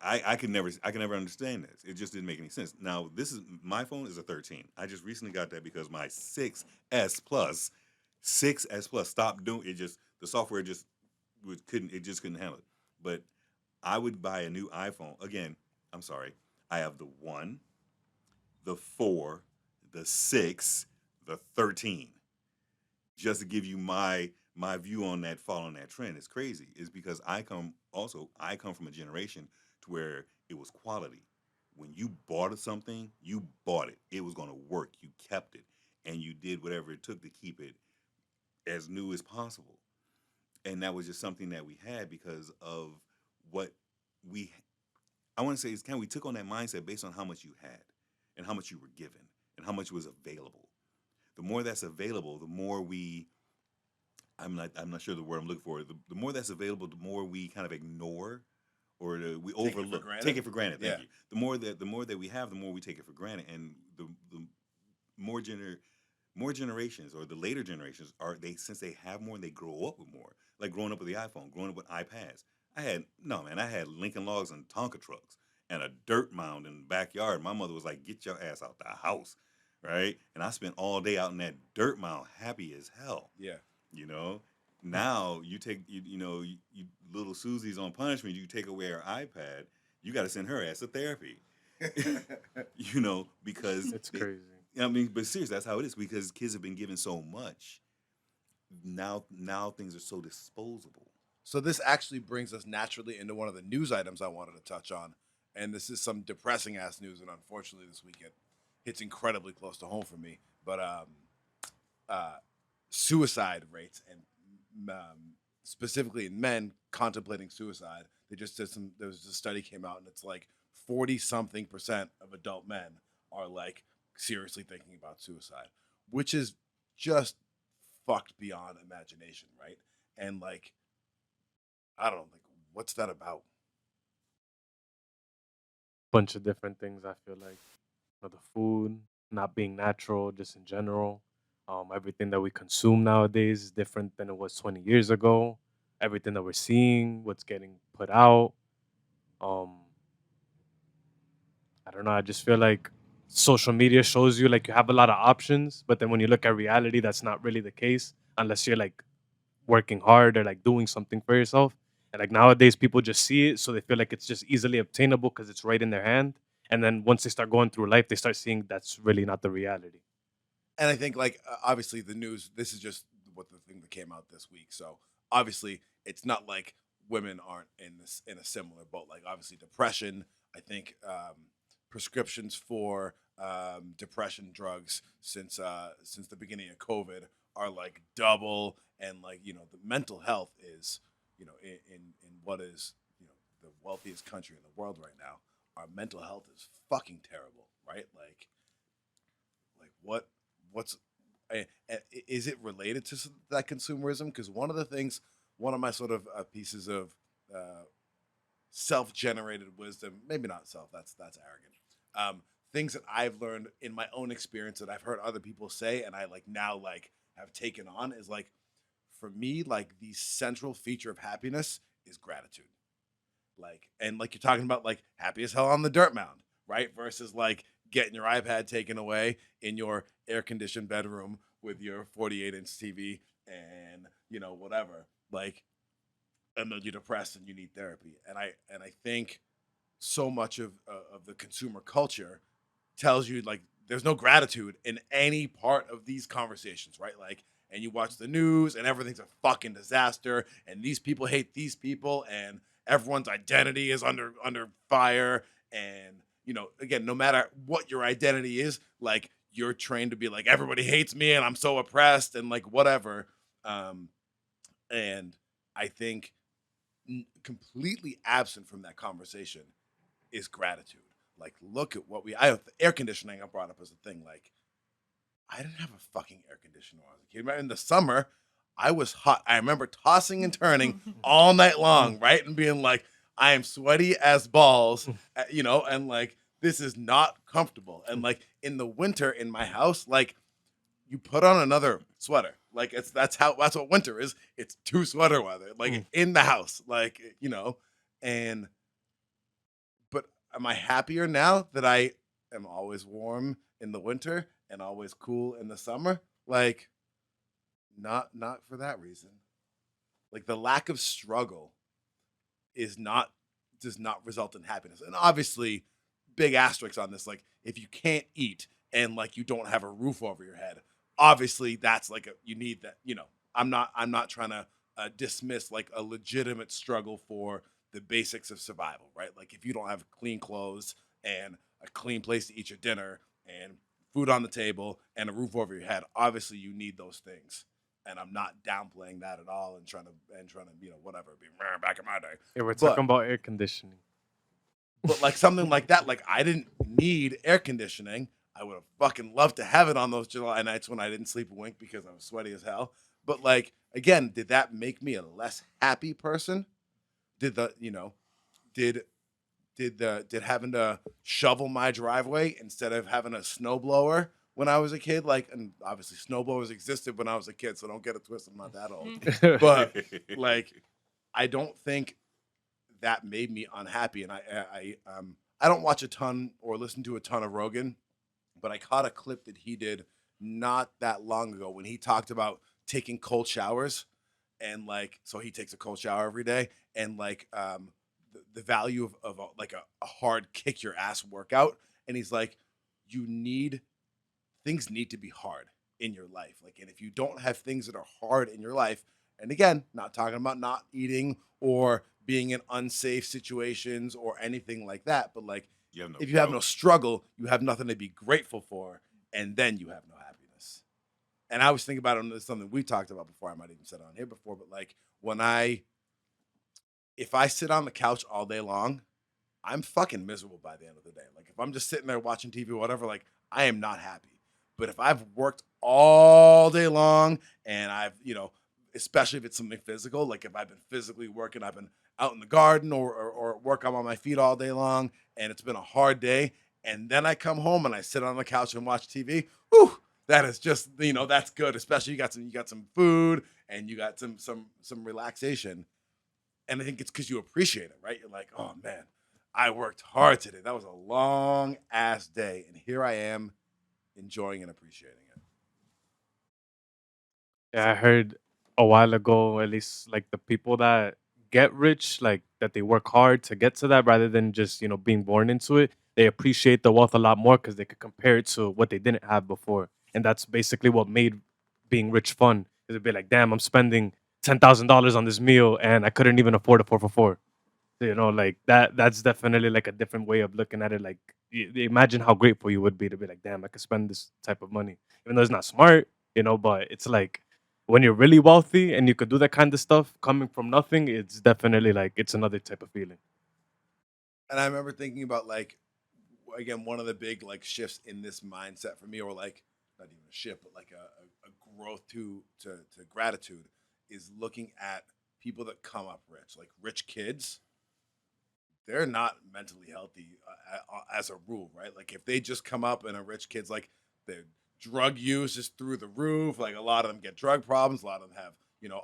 I could never understand this. It just didn't make any sense. Now, my phone is a 13. I just recently got that because my 6S Plus stopped doing it. Just the software just couldn't handle it. But I would buy a new iPhone again. I'm sorry. I have the 1, the 4, the 6, the 13. Just to give you my view on that following that trend. It's crazy. It's because I come from a generation to where it was quality. When you bought something, you bought it. It was going to work. You kept it, and you did whatever it took to keep it as new as possible. And that was just something that we had because of what I want to say is we took on that mindset based on how much you had and how much you were given and how much was available. The more that's available, the more I'm not sure the word I'm looking for. The more that's available, the more we kind of ignore or we overlook, take it for granted. Thank you. The more that we have, the more we take it for granted, and the more generations or the later generations since they have more and they grow up with more. Like growing up with the iPhone, growing up with iPads. I had Lincoln Logs and Tonka trucks and a dirt mound in the backyard. My mother was like, "Get your ass out the house," right? And I spent all day out in that dirt mound, happy as hell. Yeah. Now you take you little Susie's on punishment. You take away her iPad, you got to send her ass to therapy. Because It's crazy. I mean, but seriously, that's how it is because kids have been given so much. Now things are so disposable. So this actually brings us naturally into one of the news items I wanted to touch on, and this is some depressing ass news, and unfortunately this weekend hits incredibly close to home for me. But suicide rates and specifically in men contemplating suicide. They just did there was a study came out and it's like 40-something% of adult men are like seriously thinking about suicide, which is just fucked beyond imagination, right? And like, I don't know, like what's that about? Bunch of different things, I feel like. The food, not being natural, just in general. Everything that we consume nowadays is different than it was 20 years ago. Everything that we're seeing, what's getting put out. Um, I don't know. I just feel like social media shows you like you have a lot of options, but then when you look at reality, that's not really the case unless you're like working hard or like doing something for yourself. And like nowadays, people just see it, so they feel like it's just easily obtainable because it's right in their hand. And then once they start going through life, they start seeing that's really not the reality. And I think, like, obviously, the news. This is just what the thing that came out this week. So obviously, it's not like women aren't in a similar boat. Like, obviously, depression. I think prescriptions for depression drugs since the beginning of COVID are like double, and like the mental health is in what is the wealthiest country in the world right now. Our mental health is fucking terrible, right? Like what's is it related to that consumerism? Because one of my sort of pieces of uh, self-generated wisdom, maybe not self, that's arrogant. Things that I've learned in my own experience that I've heard other people say, and I like now like have taken on is like, for me, like the central feature of happiness is gratitude. Like, and like you're talking about, like happy as hell on the dirt mound, right? Versus like getting your iPad taken away in your air conditioned bedroom with your 48-inch TV and whatever. Like, and then you're depressed and you need therapy. And I think so much of the consumer culture tells you like there's no gratitude in any part of these conversations, right? Like, and you watch the news and everything's a fucking disaster, and these people hate these people, and everyone's identity is under fire, and again, no matter what your identity is, like you're trained to be like everybody hates me and I'm so oppressed and like whatever. Um, and I think completely absent from that conversation is gratitude. Like, look at what I air conditioning. I brought up as a thing. Like, I didn't have a fucking air conditioner when I was a kid. In the summer, I was hot. I remember tossing and turning all night long, right, and being like, I am sweaty as balls, and like this is not comfortable. And like in the winter in my house, like you put on another sweater. Like that's what winter is. It's two sweater weather, like in the house, like and but am I happier now that I am always warm in the winter and always cool in the summer? Like, not for that reason. Like the lack of struggle is not does not result in happiness. And obviously, big asterisks on this. Like, if you can't eat and like you don't have a roof over your head, obviously that's like you need that. I'm not trying to dismiss like a legitimate struggle for the basics of survival, right? Like if you don't have clean clothes and a clean place to eat your dinner and food on the table and a roof over your head, obviously you need those things. And I'm not downplaying that at all and trying to whatever be back in my day. Yeah, we're But talking about air conditioning. like something like that, like I didn't need air conditioning. I would have fucking loved to have it on those July nights when I didn't sleep a wink because I was sweaty as hell. But like again, did that make me a less happy person? Did the did having to shovel my driveway instead of having a snowblower when I was a kid, like, and obviously snowblowers existed when I was a kid, so don't get it twisted, I'm not that old. But like I don't think that made me unhappy. And I don't watch a ton or listen to a ton of Rogan, but I caught a clip that he did not that long ago when he talked about taking cold showers, and like so he takes a cold shower every day, and like the value of like a hard kick your ass workout, and he's like, you need things need to be hard in your life. Like, and if you don't have things that are hard in your life, and again, not talking about not eating or being in unsafe situations or anything like that, but like You have no if you have no growth. struggle, you have nothing to be grateful for, and then you have no happiness. And I was thinking about it, it's something we talked about before. I might even said it on here before, but like if I sit on the couch all day long, I'm fucking miserable by the end of the day. Like if I'm just sitting there watching TV or whatever, like I am not happy. But if I've worked all day long and I've, especially if it's something physical, like if I've been physically working, I've been out in the garden or work on my feet all day long, and it's been a hard day, and then I come home and I sit on the couch and watch TV, whew, that is just, that's good. Especially you got some food and you got some relaxation. And I think it's because you appreciate it, right? You're like, oh man, I worked hard today. That was a long ass day, and here I am enjoying and appreciating it. Yeah, I heard a while ago, at least like the people that get rich, like that they work hard to get to that rather than just, being born into it. They appreciate the wealth a lot more because they could compare it to what they didn't have before. And that's basically what made being rich fun. It'd be like, damn, I'm spending $10,000 on this meal and I couldn't even afford a 4 for 4. Like that's definitely like a different way of looking at it. Like imagine how grateful you would be to be like, damn, I could spend this type of money. Even though it's not smart, but it's like when you're really wealthy and you could do that kind of stuff coming from nothing, it's definitely like it's another type of feeling. And I remember thinking about like again one of the big like shifts in this mindset for me, or like not even a shift, but like a growth to gratitude, is looking at people that come up rich, like rich kids. They're not mentally healthy as a rule, right? Like if they just come up and a rich kid's like their drug use is through the roof. Like a lot of them get drug problems. A lot of them have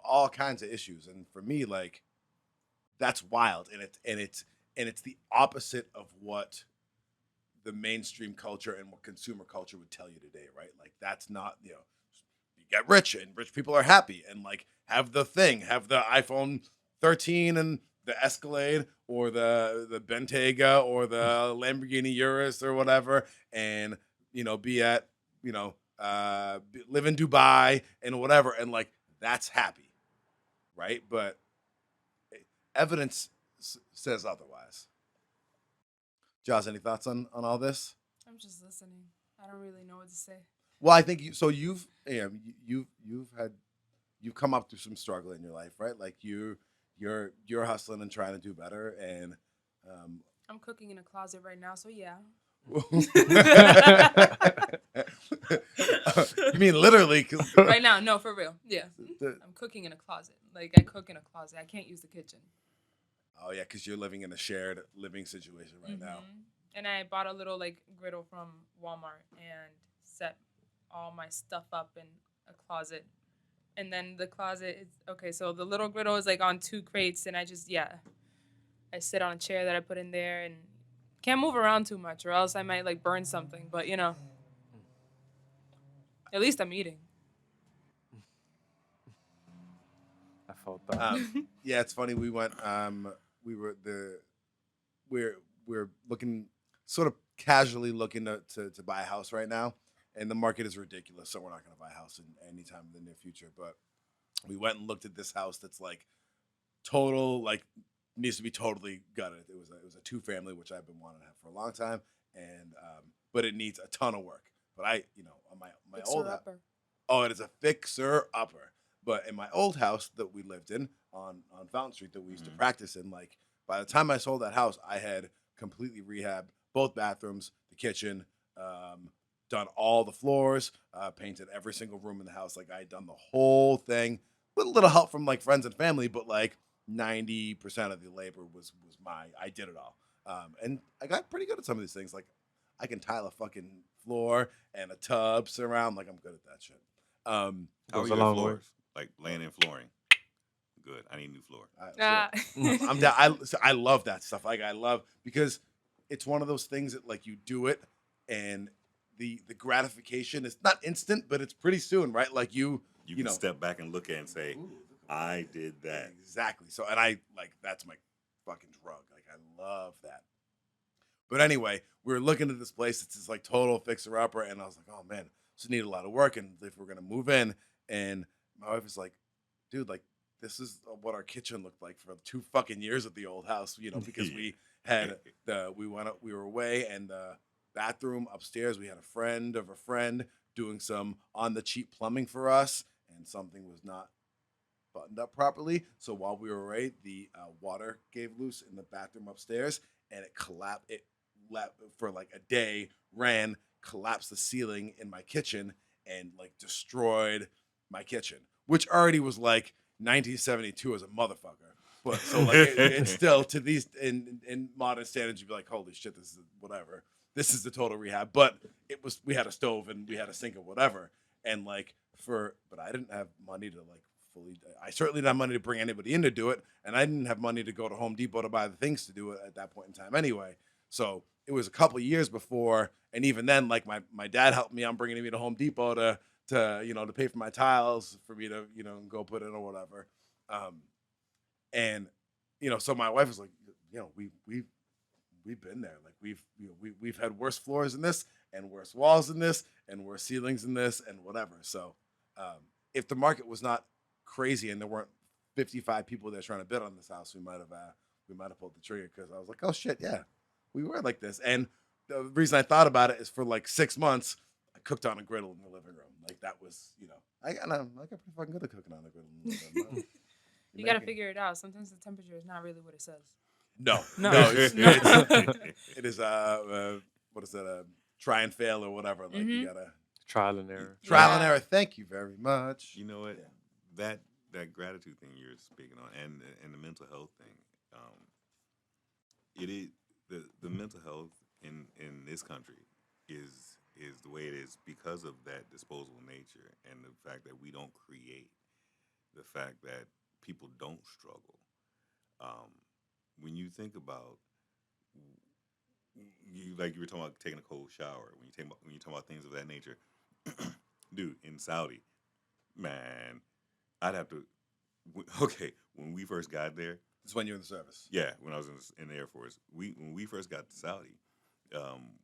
all kinds of issues. And for me, like that's wild, and it's the opposite of what the mainstream culture and what consumer culture would tell you today, right? Like that's not you get rich and rich people are happy and like have the iPhone 13 and the Escalade or the Bentayga or the Lamborghini Urus or whatever, and be at live in Dubai and whatever, and like that's happy, right? But evidence says otherwise. Josh, any thoughts on all this? I'm just listening. I don't really know what to say. Well, I think you've come up through some struggle in your life, right? Like you're hustling and trying to do better, and I'm cooking in a closet right now, so yeah. you mean literally? Right now, no, for real. Yeah. I'm cooking in a closet. Like I cook in a closet. I can't use the kitchen. Oh yeah, because you're living in a shared living situation right now. And I bought a little like griddle from Walmart and set all my stuff up in a closet. And then the closet is okay, so the little griddle is like on 2 crates, and I sit on a chair that I put in there and can't move around too much or else I might like burn something. But at least I'm eating. I felt that. Yeah, it's funny. We went. We're looking sort of casually looking to buy a house right now, and the market is ridiculous. So we're not going to buy a house in any time in the near future. But we went and looked at this house that's like total like needs to be totally gutted. It was a 2-family, which I've been wanting to have for a long time, and but it needs a ton of work. But on my old house, it is a fixer upper. But in my old house that we lived in on Fountain Street that we used to practice in, like by the time I sold that house, I had completely rehabbed both bathrooms, the kitchen, done all the floors, painted every single room in the house. Like I had done the whole thing with a little help from like friends and family, but like 90% of the labor was I did it all. And I got pretty good at some of these things. Like I can tile a fucking floor and a tub surround. Like I'm good at that shit. How are Goes a your long way. floors? Like laying in flooring. Good. I need new floor. I'm down. I love that stuff. Like I love because it's one of those things that like you do it and the gratification is not instant, but it's pretty soon, right? Like you can step back and look at it and say, I did that. Exactly. So, and I like that's my fucking drug. Like I love that. But anyway, we were looking at this place. It's this like total fixer upper, and I was like, oh man, this need a lot of work. And if we're gonna move in, and my wife was like, dude, like this is what our kitchen looked like for 2 fucking years at the old house, because we had we were away, and the bathroom upstairs, we had a friend of a friend doing some on the cheap plumbing for us, and something was not buttoned up properly. So while we were away, the water gave loose in the bathroom upstairs, and it collapsed. It for like a day, collapsed the ceiling in my kitchen, and like destroyed my kitchen, which already was like 1972 as a motherfucker. But so like it's still to these in modern standards, you'd be like, holy shit, this is whatever. This is the total rehab. But we had a stove and we had a sink and whatever. And like but I didn't have money to like I certainly didn't have money to bring anybody in to do it. And I didn't have money to go to Home Depot to buy the things to do it at that point in time anyway. So it was a couple of years before, and even then, like my dad helped me on bringing me to Home Depot to pay for my tiles for me to go put in or whatever. And so my wife was like, we've been there. Like we've had worse floors than this, and worse walls than this, and worse ceilings than this, and whatever. So if the market was not crazy and there weren't 55 people there trying to bid on this house, we might have pulled the trigger, because I was like, oh shit, yeah, we were like this. And the reason I thought about it is for like 6 months, I cooked on a griddle in the living room. Like that was, I got pretty fucking good at cooking on a griddle in the living room. You got to figure it out. Sometimes the temperature is not really what it says. No, No. it is what is that? Try and fail or whatever. Like you gotta Trial and error. trial and error. Thank you very much. You know what? Yeah. That gratitude thing you're speaking on, and the mental health thing. It is the mental health in this country is the way it is because of that disposable nature and the fact that we don't create, the fact that people don't struggle. When you think about like you were talking about taking a cold shower, when you talk about things of that nature, dude, in Saudi, man, I'd have to. Okay, when we first got there, This is when you're in the service. yeah, when I was in the Air Force, when we first got to Saudi,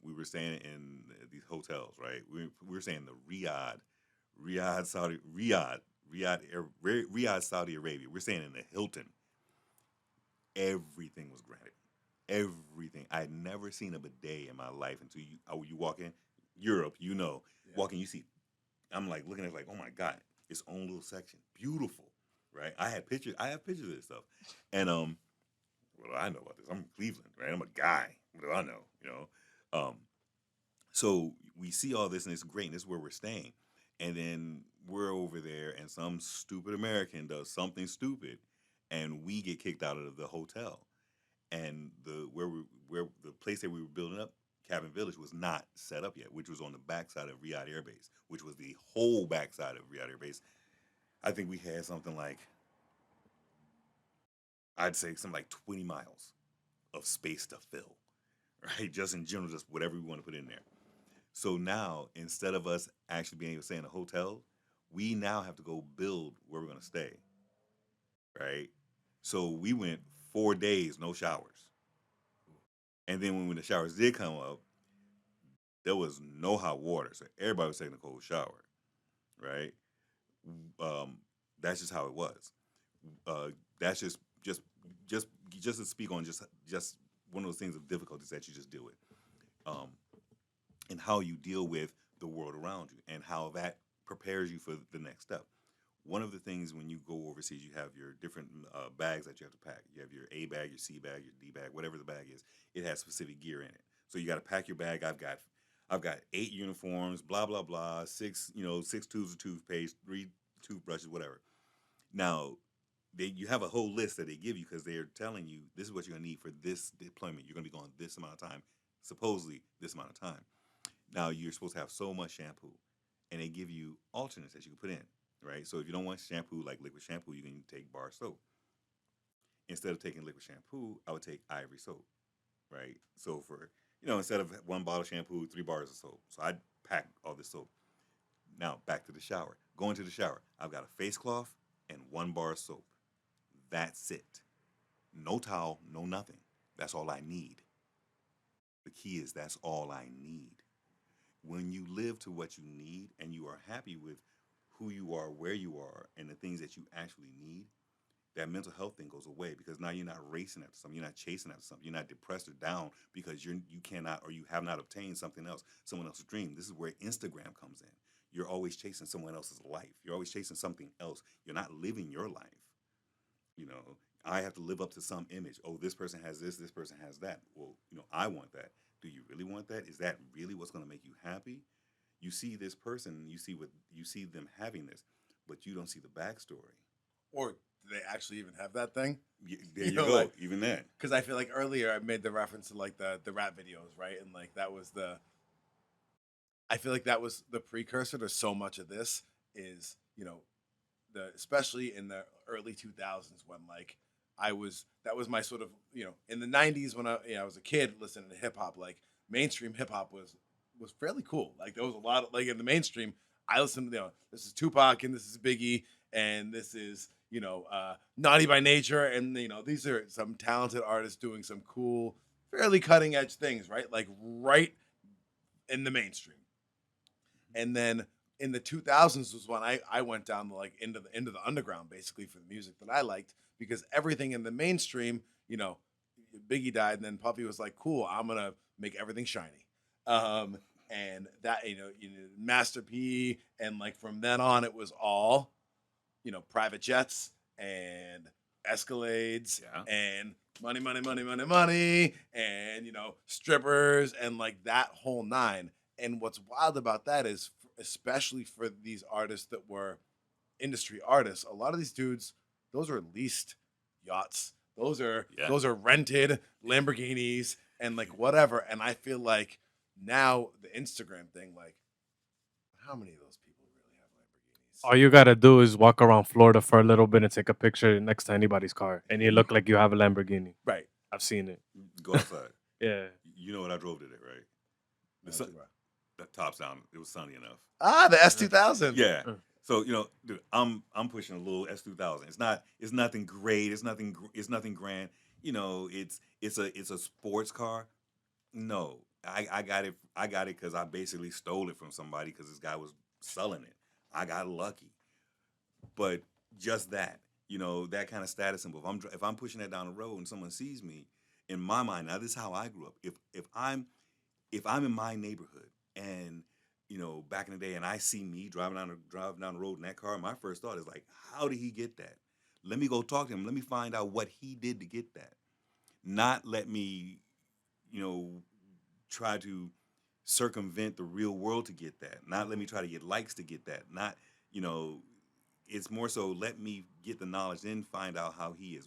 we were staying in these hotels, right? We were staying in the Riyadh, Saudi Arabia. We're staying in the Hilton. Everything was granted. Everything. I'd never seen a bidet in my life until you walk in Europe. Walk in, you see. I'm like looking at it like, oh my god, its own little section, beautiful, right? I have pictures of this stuff, and what do I know about this? I'm from Cleveland, right? I'm a guy. What do I know? So we see all this, and it's great, and this is where we're staying. And then we're over there, and some stupid American does something stupid, and we get kicked out of the hotel. And the place that we were building up, Cabin Village, was not set up yet, which was on the backside of Riyadh Air Base, which was the whole backside of Riyadh Air Base. I think we had something like, I'd say something like 20 miles of space to fill, right? Just in general, just whatever we want to put in there. So now, instead of us actually being able to stay in a hotel, we now have to go build where we're going to stay, right? So we went 4 days, no showers. And then when the showers did come up, there was no hot water. So everybody was taking a cold shower, right? That's just how it was. That's just to speak on just one of those things of difficulties that you just deal with. And how you deal with the world around you and how that prepares you for the next step. One of the things when you go overseas, you have your different bags that you have to pack. You have your A bag, your C bag, your D bag, whatever the bag is. It has specific gear in it. So you got to pack your bag. I've got 8 uniforms, blah blah blah, 6 tubes of toothpaste, 3 toothbrushes, whatever. Now, you have a whole list that they give you because they're telling you this is what you're gonna need for this deployment. You're gonna be gone this amount of time, supposedly this amount of time. Now you're supposed to have so much shampoo, and they give you alternates that you can put in, right? So if you don't want shampoo like liquid shampoo, you can take bar soap. Instead of taking liquid shampoo, I would take ivory soap, right? So for instead of 1 bottle of shampoo, 3 bars of soap. So I'd pack all this soap. Now back to the shower. Going to the shower, I've got a face cloth and 1 bar of soap. That's it. No towel, no nothing. That's all I need. The key is that's all I need. When you live to what you need and you are happy with who you are, where you are, and the things that you actually need, that mental health thing goes away because now you're not racing after something. You're not chasing after something. You're not depressed or down because you cannot or you have not obtained something else, someone else's dream. This is where Instagram comes in. You're always chasing someone else's life. You're always chasing something else. You're not living your life. I have to live up to some image. Oh, this person has this person has that. Well, I want that. Do you really want that? Is that really what's going to make you happy? You see this person, you see them having this, but you don't see the backstory. Or do they actually even have that thing? There you go. Like, even that. Because I feel like earlier I made the reference to like the rap videos, right? And like that was I feel like that was the precursor to so much of this is, especially in the early 2000s when like that was my sort of, in the 90s when I was a kid listening to hip hop, like mainstream hip hop was fairly cool. Like there was a lot of, like in the mainstream, I listen to, this is Tupac and this is Biggie and this is, Naughty by Nature. And, these are some talented artists doing some cool, fairly cutting edge things, right? Like right in the mainstream. And then in the 2000s was when I went down into the underground basically for the music that I liked, because everything in the mainstream, Biggie died and then Puffy was like, cool, I'm going to make everything shiny. And that, Master P, and like from then on, it was all, private jets and Escalades and money, money, money, money, money, and, strippers and like that whole nine. And what's wild about that is, especially for these artists that were industry artists, a lot of these dudes, those are leased yachts. Those are rented Lamborghinis and like whatever. And I feel like now the Instagram thing, like, how many of those people really have Lamborghinis? All you gotta do is walk around Florida for a little bit and take a picture next to anybody's car, and you look like you have a Lamborghini. Right. I've seen it. Go outside. Yeah. You know what I drove today, right? The top's down. It was sunny enough. The S2000. Yeah. So dude, I'm pushing a little S2000. It's nothing great. It's nothing grand. It's a sports car. No, I got it. I got it because I basically stole it from somebody because this guy was selling it. I got lucky. But just that, that kind of status symbol. If I'm pushing that down the road and someone sees me, in my mind, now this is how I grew up. If I'm in my neighborhood and back in the day, and I see me driving down the road in that car, my first thought is like, how did he get that? Let me go talk to him. Let me find out what he did to get that. Not let me, try to circumvent the real world to get that. Not let me try to get likes to get that. Not, it's more so let me get the knowledge, then find out how he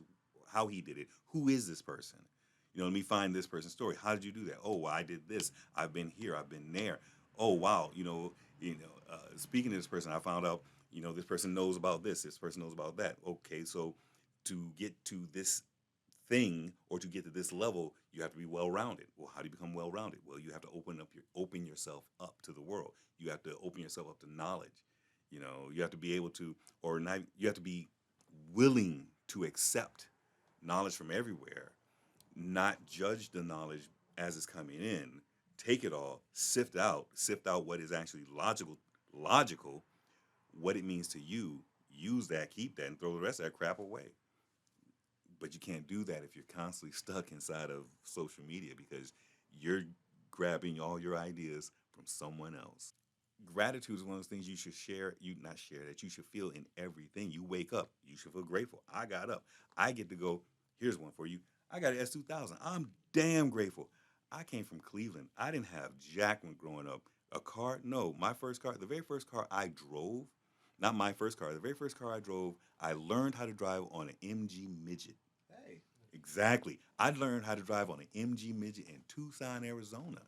did it. Who is this person? Let me find this person's story. How did you do that? Oh, I did this. I've been here. I've been there. Oh, wow. Speaking to this person, I found out, this person knows about this. This person knows about that. Okay, so to get to this thing or to get to this level, you have to be well-rounded. Well, how do you become well-rounded? Well, you have to open yourself up to the world. You have to open yourself up to knowledge. You have to be able to, you have to be willing to accept knowledge from everywhere, not judge the knowledge as it's coming in. Take it all, sift out what is actually logical, what it means to you, use that, keep that, and throw the rest of that crap away. But you can't do that if you're constantly stuck inside of social media because you're grabbing all your ideas from someone else. Gratitude is one of those things you should that you should feel in everything. You wake up, you should feel grateful. I got up. I get to go, here's one for you. I got an S2000. I'm damn grateful. I came from Cleveland. I didn't have jack when growing up. A car? No. My first car, the very first car I drove, not my first car, the very first car I drove, I learned how to drive on an MG Midget. Hey. Exactly. I learned how to drive on an MG Midget in Tucson, Arizona.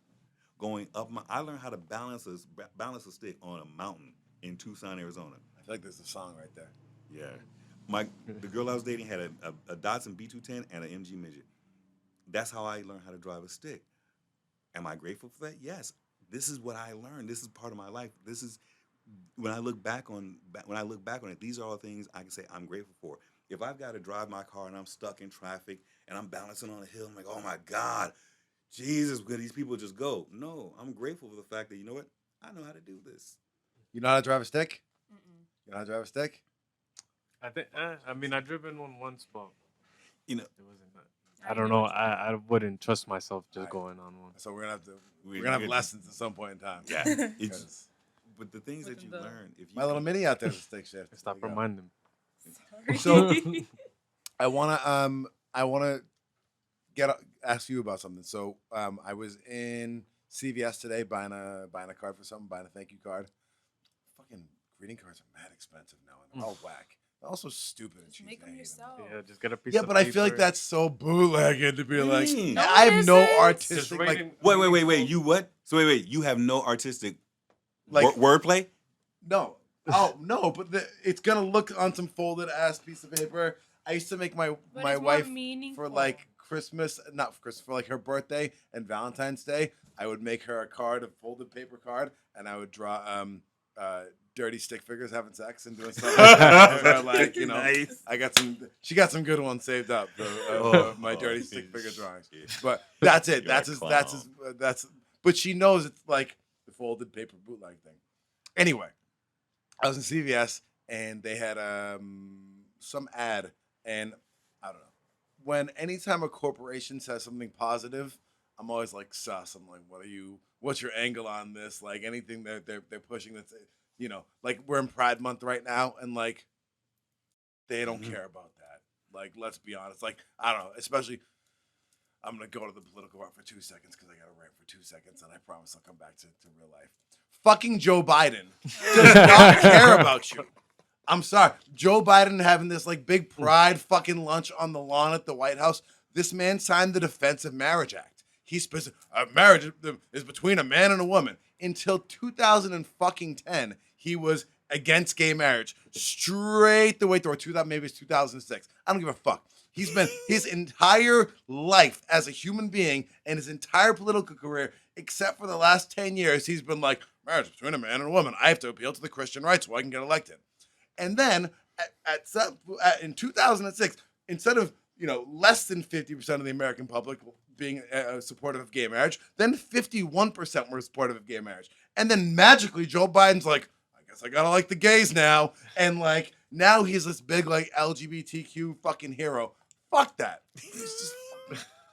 I learned how to balance a stick on a mountain in Tucson, Arizona. I feel like there's a song right there. Yeah. The girl I was dating had a Datsun B210 and an MG Midget. That's how I learned how to drive a stick. Am I grateful for that? Yes. This is what I learned. This is part of my life. This is when I look back on it. These are all things I can say I'm grateful for. If I've got to drive my car and I'm stuck in traffic and I'm balancing on a hill, I'm like, oh my God, Jesus, where these people just go? No, I'm grateful for the fact that you know what? I know how to do this. You know how to drive a stick? Mm-mm. You know how to drive a stick? I think. I've driven one once, but it wasn't that. I don't know. I wouldn't trust myself just going on one. So we're gonna have lessons at some point in time. Yeah. But the things that you learn, if you my little mini out there is a stick shift. Stop reminding Sorry. So I wanna ask you about something. So I was in CVS today buying a card for something, buying a thank you card. Fucking greeting cards are mad expensive now, and they're all whack. They're also stupid and cheesy. Make them yourself. Yeah, just get a piece. Yeah, of but I feel like paper. that's so bootlegging to be like. No, I have it no isn't. artistic like. Wait. You what? So wait. You have no artistic wordplay? No. Oh no, but it's gonna look on some folded ass piece of paper. I used to make my wife for like Christmas, not for Christmas, for like her birthday and Valentine's Day. I would make her a card, a folded paper card, and I would draw dirty stick figures having sex and doing stuff like that. Or, like, you know, Nice. she got some good ones saved up. My dirty stick figure drawings. Yeah. But that's it. You're a But she knows it's like the folded paper bootleg thing. Anyway, I was in CVS and they had some ad, and I don't know. Anytime a corporation says something positive, I'm always like sus. I'm like, what's your angle on this? Like anything that they're pushing that's, like we're in Pride Month right now, and like they don't care about that. Like, let's be honest. Like, I don't know, especially I'm gonna go to the political rant for 2 seconds because I gotta rant for 2 seconds, and I promise I'll come back to real life. Fucking Joe Biden does not care about you. I'm sorry. Joe Biden having this like big pride fucking lunch on the lawn at the White House. This man signed the Defense of Marriage Act. Marriage is between a man and a woman. Until 2010, he was against gay marriage straight the way through. Maybe it's 2006. I don't give a fuck. He's been his entire life as a human being and his entire political career, except for the last 10 years, he's been like, marriage between a man and a woman. I have to appeal to the Christian right so I can get elected. And then in 2006, instead of less than 50% of the American public being supportive of gay marriage, then 51% were supportive of gay marriage. And then magically, Joe Biden's like, I guess I gotta like the gays now. And like now he's this big like LGBTQ fucking hero. Fuck that.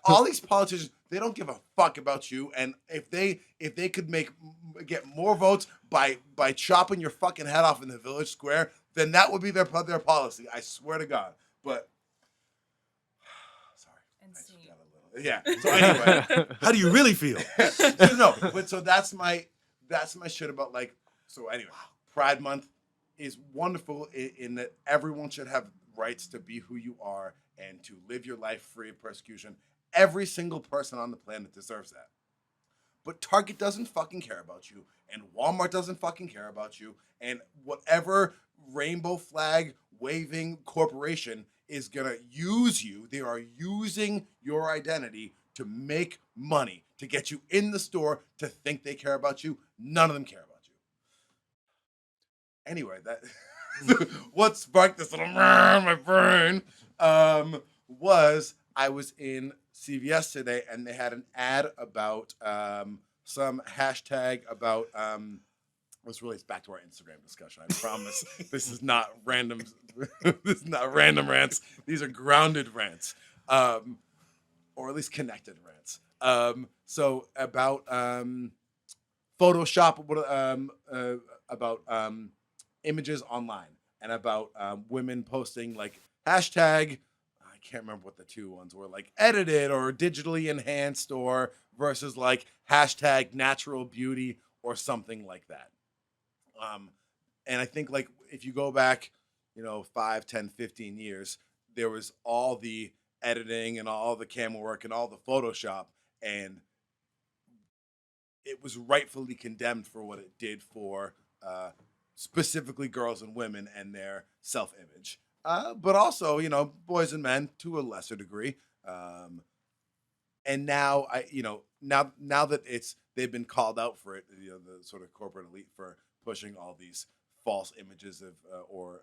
All these politicians, they don't give a fuck about you. And if they could get more votes by chopping your fucking head off in the village square, then that would be their policy. I swear to God. But sorry, Insane. Yeah. So anyway, How do you really feel? So that's my shit about like. So anyway, Pride Month is wonderful in that everyone should have rights to be who you are and to live your life free of persecution. Every single person on the planet deserves that. But Target doesn't fucking care about you, and Walmart doesn't fucking care about you, and whatever rainbow flag waving corporation is gonna use you, they are using your identity to make money, to get you in the store, to think they care about you. None of them care about you. Anyway, that what sparked this little my brain was I was in CVS today and they had an ad about some hashtag about it's back to our Instagram discussion. I promise this is not random. This is not random rants. These are grounded rants, or at least connected rants. So about Photoshop, about images online, and about women posting like hashtag. I can't remember what the two ones were, like edited or digitally enhanced, or versus like hashtag natural beauty or something like that. And I think like if you go back, 5, 10, 15 years, there was all the editing and all the camera work and all the Photoshop, and it was rightfully condemned for what it did for specifically girls and women and their self-image. But also, boys and men to a lesser degree. And now now that they've been called out for it, the sort of corporate elite for pushing all these false images of or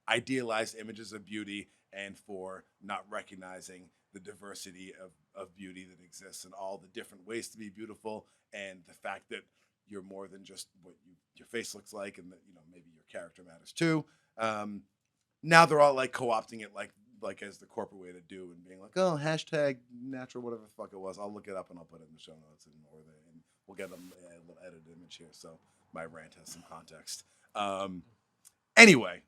idealized images of beauty, and for not recognizing the diversity of beauty that exists and all the different ways to be beautiful, and the fact that you're more than just what your face looks like, and that maybe your character matters too. Now they're all like co-opting it like as the corporate way to do, and being like, oh, hashtag natural, whatever the fuck it was. I'll look it up and I'll put it in the show notes, and we'll get a little edited image here so my rant has some context. Anyway,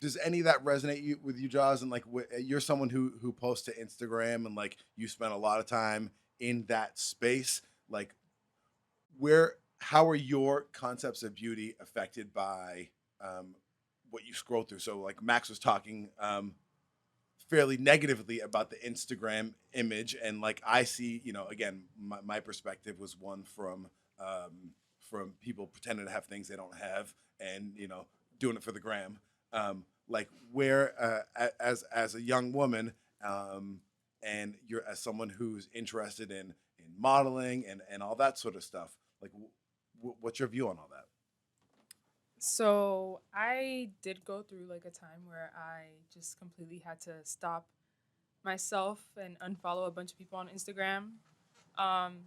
does any of that resonate with you, Jaws? And like, you're someone who posts to Instagram, and like you spend a lot of time in that space. Like, how are your concepts of beauty affected by what you scroll through? So like Max was talking fairly negatively about the Instagram image, and like I see, again, my perspective was one from people pretending to have things they don't have, and doing it for the gram. Like where as a young woman, and you're as someone who's interested in modeling and all that sort of stuff, like what's your view on all that? So I did go through like a time where I just completely had to stop myself and unfollow a bunch of people on Instagram. Um,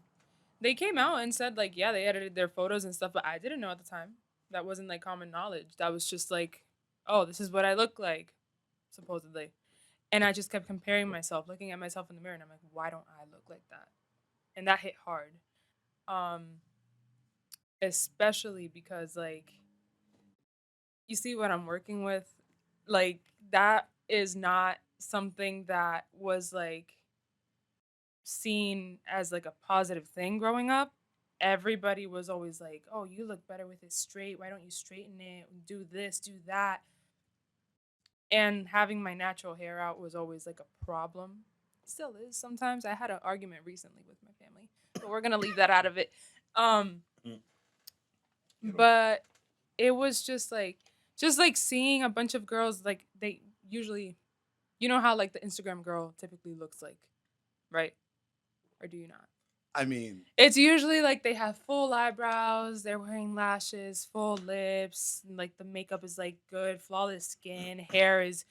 they came out and said like, yeah, they edited their photos and stuff, but I didn't know at the time. That wasn't like common knowledge. That was just like, oh, this is what I look like, supposedly. And I just kept comparing myself, looking at myself in the mirror, and I'm like, why don't I look like that? And that hit hard. Um, Especially because like you see what I'm working with, like that is not something that was like seen as like a positive thing growing up. Everybody was always like, "Oh, you look better with it straight. Why don't you straighten it? Do this, do that." And having my natural hair out was always like a problem. Still is sometimes. I had an argument recently with my family, but we're gonna leave that out of it. Um, Mm. but it was just like seeing a bunch of girls like they usually, you know how like the Instagram girl typically looks like, right? Or do you not? I mean, It's usually like they have full eyebrows, they're wearing lashes, full lips, and, like the makeup is like good, flawless skin, hair is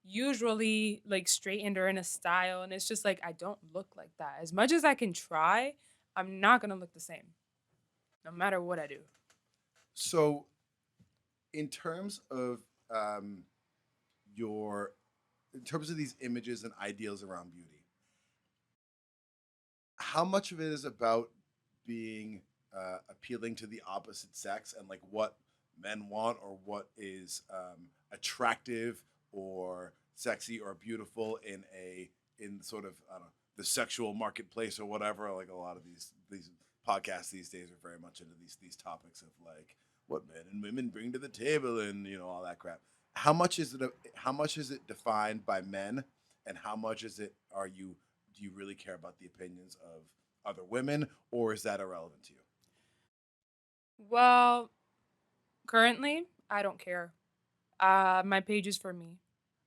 usually like straightened or in a style, and it's just like I don't look like that. As much as I can try, I'm not gonna look the same, no matter what I do. so in terms of um, your, in terms of these images and ideals around beauty, how much of it is about being appealing to the opposite sex and like what men want or what is attractive or sexy or beautiful in sort of I don't know the sexual marketplace or whatever. Like a lot of these podcasts these days are very much into these topics of like what men and women bring to the table and all that crap. How much is it defined by men and how much is it are you do you really care about the opinions of other women, or is that irrelevant to you? Well, currently, I don't care. My page is for me.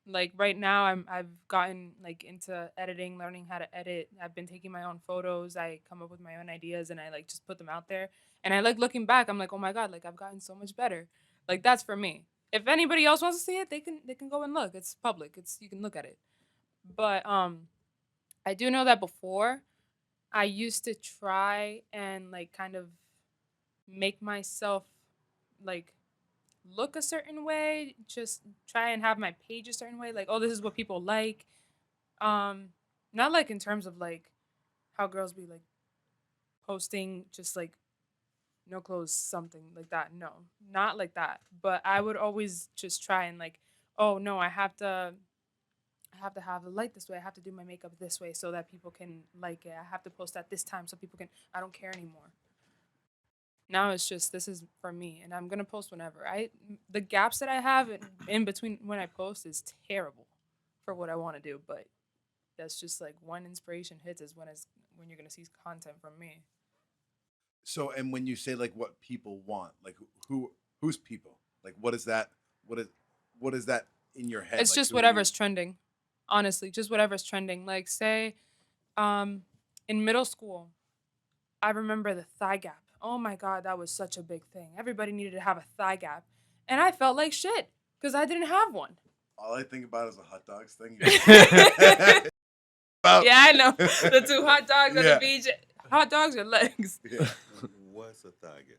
Like right now, I've gotten like into editing, learning how to edit. I've been taking my own photos. I come up with my own ideas, and I like just put them out there. And I like looking back. I'm like, oh my god, like I've gotten so much better. Like that's for me. If anybody else wants to see it, they can go and look. It's public. It's you can look at it. But I do know that before I used to try and like kind of make myself like look a certain way, just try and have my page a certain way, like, oh, this is what people like. Um, Not like in terms of like how girls be like posting just like no clothes, something like that. No, not like that. But I would always just try and like, oh no, I have to have the light this way. I have to do my makeup this way so that people can like it. I have to post at this time so people can. I don't care anymore. Now it's just this is for me, and I'm gonna post whenever. The gaps that I have in between when I post is terrible for what I want to do, but that's just like when inspiration hits is when you're gonna see content from me. So, and when you say like what people want, like who's people? Like, what is that? What is what is that in your head? It's Like, just who are you? whatever's trending. Honestly, just whatever's trending. Like say, um, in middle school, I remember the thigh gap. Oh my god, that was such a big thing. Everybody needed to have a thigh gap, and I felt like shit because I didn't have one. All I think about is a hot dogs thing. Yeah, About I know. The two hot dogs on yeah, the beach. Hot dogs or legs? yeah. What's a thigh gap?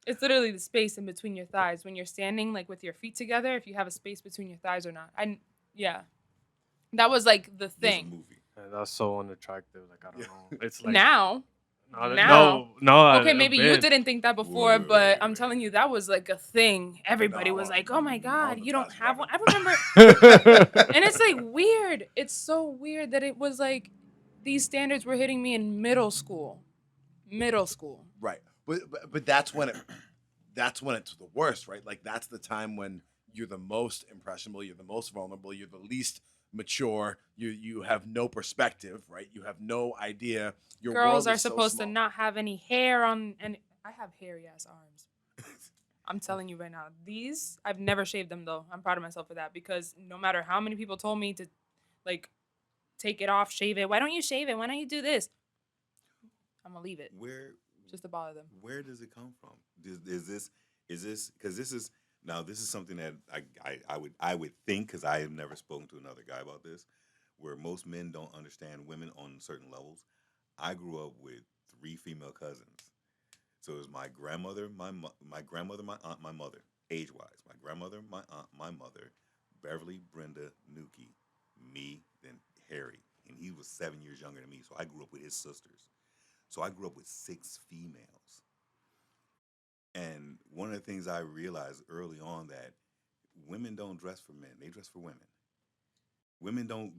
It's literally the space in between your thighs when you're standing, like with your feet together. If you have a space between your thighs or not. Yeah, that was like the This a thing. movie. And that's so unattractive. Like I don't Yeah. know. It's like Now, no, now. Okay, a maybe you bit. didn't think that before, Wait, but wait, I'm wait. telling you, that was like a thing. Everybody No, I was want- like, "Oh my I god, want the you don't plastic have one." I wrapper. remember, and it's like weird. It's so weird that it was like these standards were hitting me in middle school. Middle school. Right, but that's when it's the worst, right? Like that's the time when you're the most impressionable, you're the most vulnerable, you're the least mature, you have no perspective, right? You have no idea. Your Girls world are is so supposed to small. not have any hair on, and I have hairy ass arms. I'm telling you right now. These I've never shaved them though. I'm proud of myself for that because no matter how many people told me to like take it off, shave it. Why don't you shave it? Why don't you do this? I'm gonna leave it Where just to bother them. where does it come from? Is this Is this because this is now this is something that I would think, because I have never spoken to another guy about this, where most men don't understand women on certain levels. I grew up with three female cousins. So it was my grandmother, my grandmother, my aunt, my mother, age wise. My grandmother, my aunt, my mother, Beverly, Brenda, Nuki, me, then Harry. And he was 7 years younger than me. So I grew up with his sisters. So I grew up with six females. And one of the things I realized early on, that women don't dress for men, they dress for women. Women don't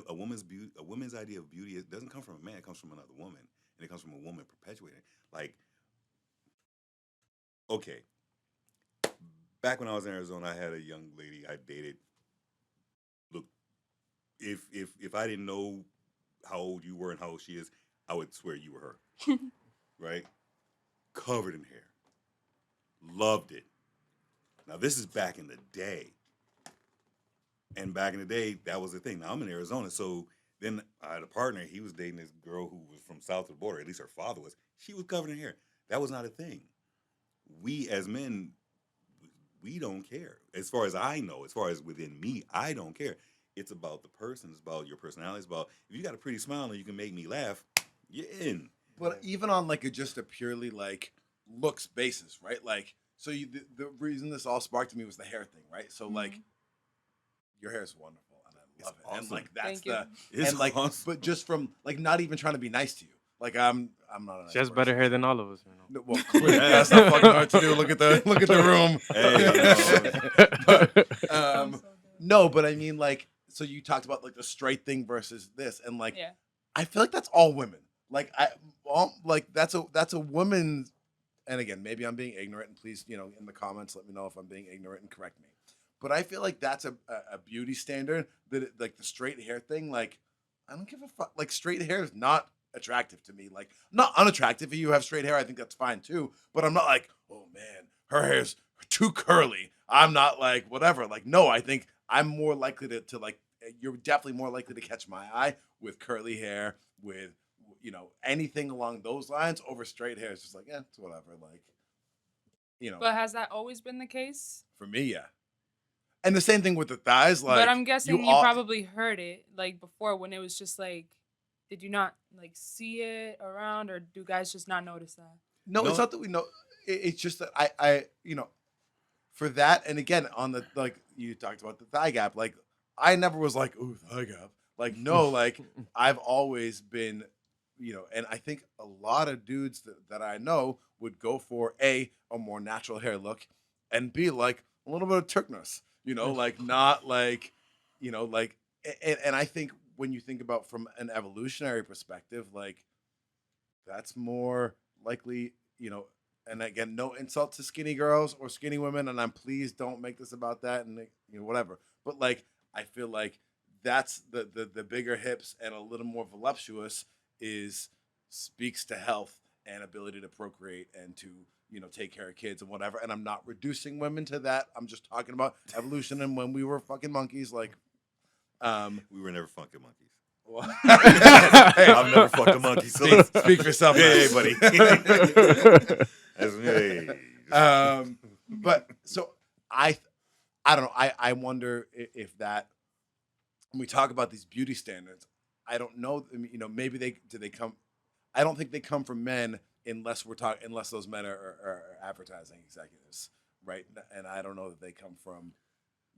a woman's beauty, a woman's idea of beauty, it doesn't come from a man, it comes from another woman. And it comes from a woman perpetuating it. Like, okay, back when I was in Arizona, I had a young lady I dated. Look, if I didn't know how old you were and how old she is, I would swear you were her. Right? Covered in hair. Loved it. Now this is back in the day. And back in the day, that was the thing. Now I'm in Arizona, so then I had a partner. He was dating this girl who was from south of the border. At least her father was. She was covered in hair. That was not a thing. We as men, we don't care. As far as I know, as far as within me, I don't care. It's about the person. It's about your personality. It's about, if you got a pretty smile and you can make me laugh, you're in. But even on like just a purely like looks basis, right? Like, so the reason this all sparked to me was the hair thing, right? So like, your hair is wonderful and I love it, and awesome. like that's Thank you. the and like, awesome. but just from like not even trying to be nice to you. Like I'm not. A nice She has person. better hair than all of us. No, well, clearly, that's not fucking hard to do. Look at the room. Hey, But, I'm so good. no, but I mean, like, so you talked about like the straight thing versus this, and like, Yeah. I feel like that's all women. Like like that's a woman. And again, maybe I'm being ignorant, and please, in the comments, let me know if I'm being ignorant and correct me. But I feel like that's a beauty standard that like the straight hair thing. Like, I don't give a fuck. Like, straight hair is not attractive to me. Like, not unattractive. If you have straight hair, I think that's fine too. But I'm not like, oh man, her hair's too curly. I'm not like whatever. Like, no, I think I'm more likely to like. You're definitely more likely to catch my eye with curly hair, with anything along those lines over straight hair. It's just like, it's whatever. Like, But has that always been the case? for me, yeah. And the same thing with the thighs. Like, but I'm guessing you all, probably heard it like before when it was just like, did you not like see it around, or do guys just not notice that? No, it's No. not that we know. It's just that I for that, and again on the like you talked about the thigh gap. Like, I never was like, ooh, thigh gap. Like, no, like I've always been, and I think a lot of dudes that I know would go for a more natural hair look, and B, like a little bit of Turkness, like not like, like, and I think when you think about from an evolutionary perspective, like that's more likely, and again, no insult to skinny girls or skinny women, and I'm please don't make this about that, and whatever. But like, I feel like that's the bigger hips and a little more voluptuous speaks to health and ability to procreate and to take care of kids and whatever. And I'm not reducing women to that. I'm just talking about evolution and when we were fucking monkeys, like we were never fucking monkeys. well, Hey, I've never fucked a monkey. So speak for yourself, hey, man. buddy. That's me. But so I don't know. I wonder if that when we talk about these beauty standards, I don't know. I mean, maybe they come. I don't think they come from men unless unless those men are advertising executives, right? And I don't know that they come from,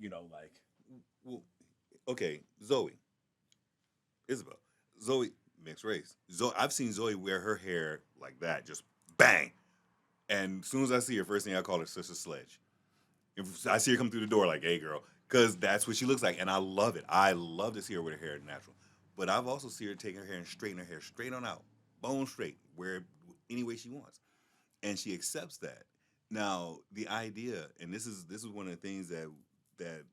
like. Well, okay, Isabel, Zoe, mixed race. I've seen Zoe wear her hair like that, just bang. And as soon as I see her, first thing I call her Sister Sledge. If I see her come through the door, like, hey, girl, because that's what she looks like, and I love it. I love to see her with her hair natural. But I've also seen her take her hair and straighten her hair straight on out, bone straight, wear any way she wants, and she accepts that. Now, the idea, and this is one of the things that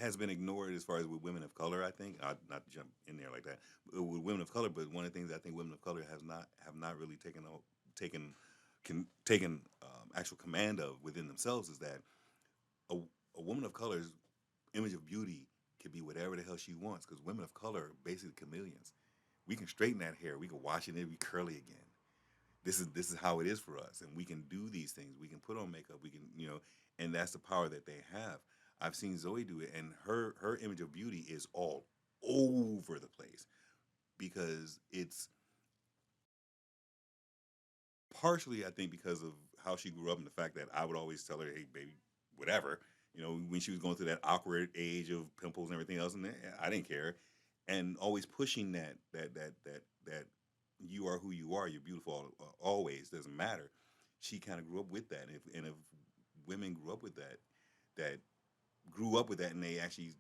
has been ignored as far as with women of color. I think not to jump in there like that with women of color, but one of the things I think women of color have not really taken actual command of within themselves is that a woman of color's image of beauty can be whatever the hell she wants, because women of color are basically chameleons. We can straighten that hair, we can wash it, and it'll be curly again. this is how it is for us, and we can do these things. We can put on makeup. We can, and that's the power that they have. I've seen Zoe do it, and her image of beauty is all over the place because it's partially, I think, because of how she grew up and the fact that I would always tell her, "Hey, baby, whatever." When she was going through that awkward age of pimples and everything else, and I didn't care, and always pushing that you are who you are. You're beautiful always. Doesn't matter. She kind of grew up with that, and if women grew up with that grew up with that, and they actually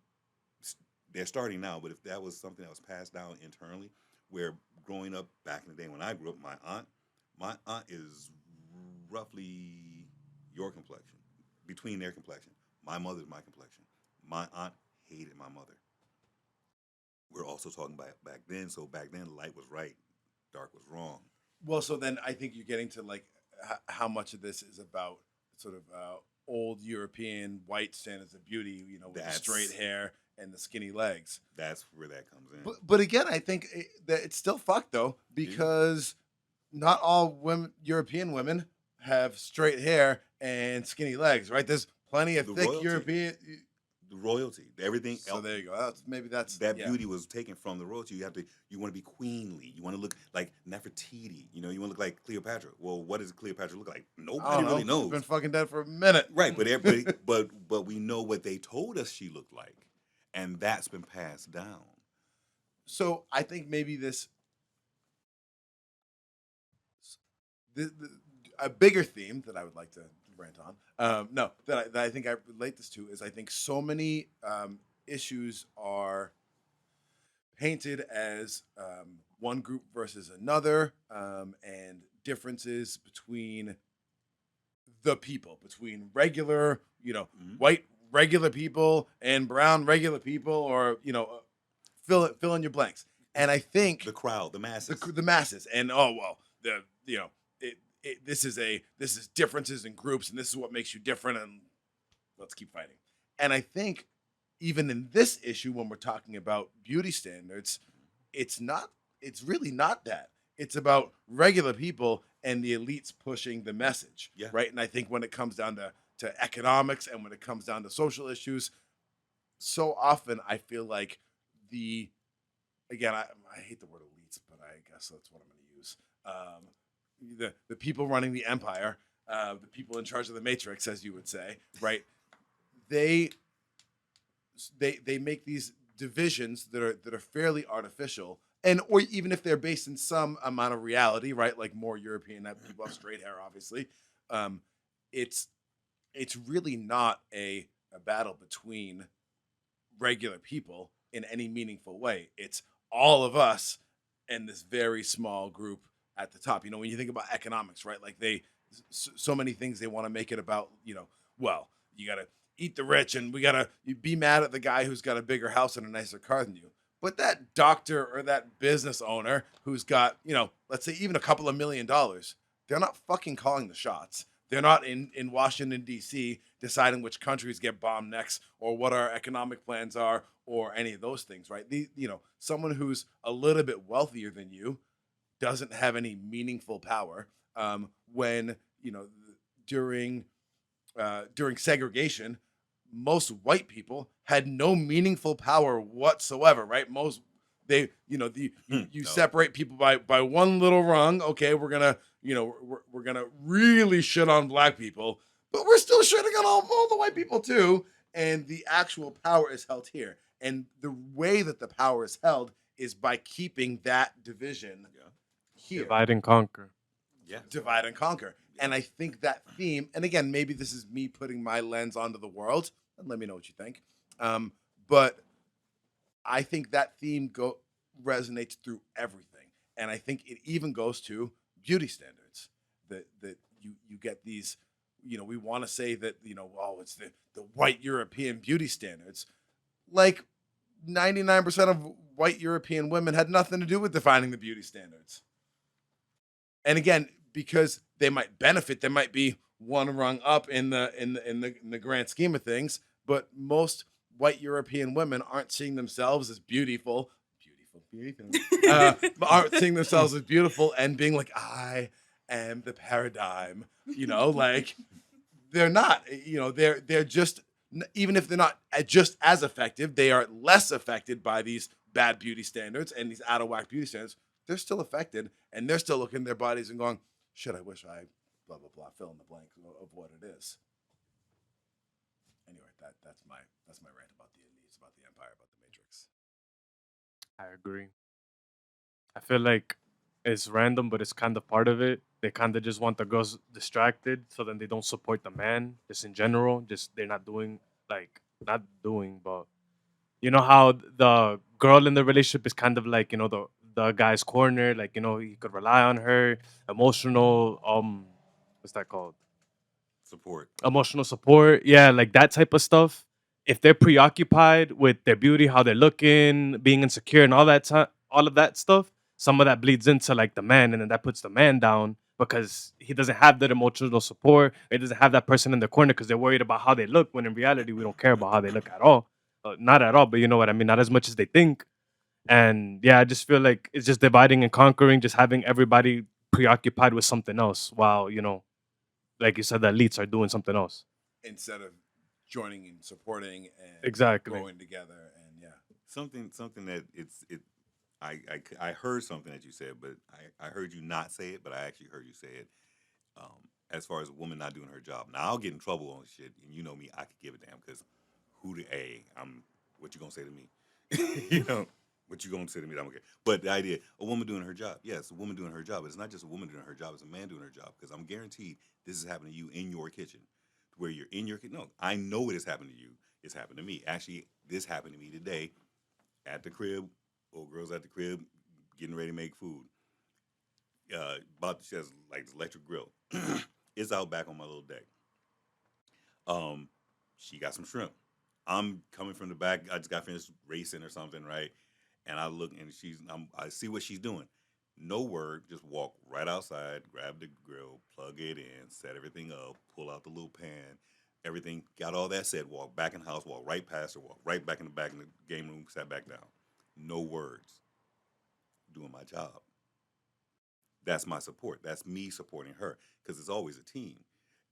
they're starting now. But if that was something that was passed down internally, where growing up back in the day when I grew up, my aunt is roughly your complexion, between their complexion. My mother's my complexion. My aunt hated my mother. We're also talking about back then. So back then, light was right, dark was wrong. Well, so then I think you're getting to like how much of this is about sort of old European white standards of beauty, with the straight hair and the skinny legs. That's where that comes in. But again, I think that it's still fucked though, because not all European women have straight hair and skinny legs, right? There's plenty of thick European. The royalty, everything. So there you go. That beauty was taken from the royalty. You want to be queenly. You want to look like Nefertiti. You want to look like Cleopatra. Well, what does Cleopatra look like? Nobody really knows. She's been fucking dead for a minute, right? But everybody, but we know what they told us she looked like, and that's been passed down. So I think maybe a bigger theme that I would like to rant on. That I think I relate this to is I think so many issues are painted as one group versus another, and differences between the people, between regular, white regular people and brown regular people, or fill in your blanks. And I think the crowd, the masses, the masses, and this is differences in groups, and this is what makes you different, and let's keep fighting. And I think even in this issue, when we're talking about beauty standards, it's really not that. It's about regular people and the elites pushing the message, right? And I think when it comes down to economics and when it comes down to social issues, so often I feel like I hate the word elites, but I guess that's what I'm going to use. The people running the empire, the people in charge of the matrix, as you would say, right? They make these divisions that are fairly artificial, or even if they're based in some amount of reality, right? Like more European people have straight hair, obviously. It's really not a battle between regular people in any meaningful way. It's all of us and this very small group at the top. When you think about economics, right? Like so many things they want to make it about, well, you got to eat the rich and we got to be mad at the guy who's got a bigger house and a nicer car than you. But that doctor or that business owner who's got, let's say even a couple of $1 million, they're not fucking calling the shots. They're not in Washington, D.C. deciding which countries get bombed next or what our economic plans are or any of those things, right? Someone who's a little bit wealthier than you doesn't have any meaningful power when during segregation, most white people had no meaningful power whatsoever, right? You separate people by one little rung. Okay, we're gonna we're gonna really shit on black people, but we're still shitting on all the white people too. And the actual power is held here, and the way that the power is held is by keeping that division. Here. Divide and conquer. Yeah. Divide and conquer. Yeah. And I think that theme, and again, maybe this is me putting my lens onto the world, and let me know what you think. But I think that theme resonates through everything. And I think it even goes to beauty standards. That you get these, we want to say that, it's the white European beauty standards. Like 99% of white European women had nothing to do with defining the beauty standards. And again, because they might benefit, they might be one rung up in the grand scheme of things. But most white European women aren't seeing themselves as aren't seeing themselves as beautiful and being like, I and the paradigm. Like they're not. They're just, even if they're not just as effective, they are less affected by these bad beauty standards and these out of whack beauty standards. They're still affected, and they're still looking at their bodies and going, "Shit, I wish I blah blah blah." Fill in the blank of what it is. Anyway, that's my rant about the elites, about the empire, about the Matrix. I agree. I feel like it's random, but it's kind of part of it. They kind of just want the girls distracted, so then they don't support the man. Just in general, just they're not doing like not doing, but you know how the girl in the relationship is kind of like the guy's corner, like he could rely on her, emotional what's that called? Support. Emotional support, yeah, like that type of stuff. If they're preoccupied with their beauty, how they're looking, being insecure, and all that time, all of that stuff, some of that bleeds into like the man, and then that puts the man down because he doesn't have that emotional support. He doesn't have that person in the corner because they're worried about how they look. When in reality, we don't care about how they look at all, not at all. But you know what I mean? Not as much as they think. And yeah, I just feel like it's just dividing and conquering, just having everybody preoccupied with something else, while like you said, the elites are doing something else. Instead of joining and supporting and Exactly. growing together, and yeah, Something that I heard something that you said, but I heard you not say it, but I actually heard you say it. As far as a woman not doing her job. Now I'll get in trouble on shit, and you know me, I could give a damn because I'm what you gonna say to me? What you gonna say to me? I don't care. But the idea, a woman doing her job, yes, a woman doing her job. It's not just a woman doing her job; it's a man doing her job. Because I'm guaranteed this is happening to you in your kitchen, where you're in your kitchen. No, I know it has happened to you. It's happened to me. Actually, this happened to me today at the crib. Old girl's at the crib getting ready to make food. She has like this electric grill. It's out back on my little deck. Um, she got some shrimp. I'm coming from the back. I just got finished racing or something, right? And I look and I see what she's doing. No word, just walk right outside, grab the grill, plug it in, set everything up, pull out the little pan, everything, got all that set, walk back in the house, walk right past her, walk right back in the back in the game room, sat back down. No words. Doing my job. That's my support. That's me supporting her because it's always a team.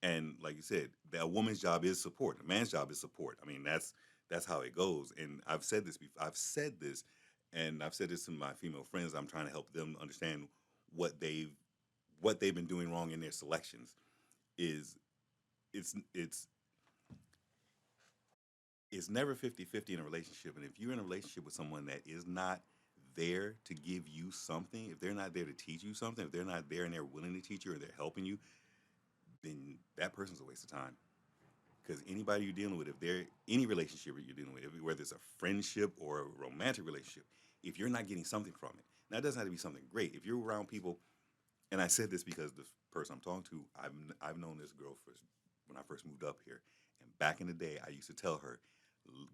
And like you said, a woman's job is support. A man's job is support. I mean, that's how it goes. And I've said this before. And I've said this to my female friends. I'm trying to help them understand what they've been doing wrong in their selections. Is it's it's it's never 50-50 in a relationship. And if you're in a relationship with someone that is not there to give you something, if they're not there to teach you something, if they're not there and they're willing to teach you or they're helping you, then that person's a waste of time. Because anybody you're dealing with, if they're any relationship you're dealing with, whether it's a friendship or a romantic relationship, if you're not getting something from it, now it doesn't have to be something great. If you're around people, and I said this because the person I'm talking to, I've known this girl when I first moved up here, and back in the day, I used to tell her,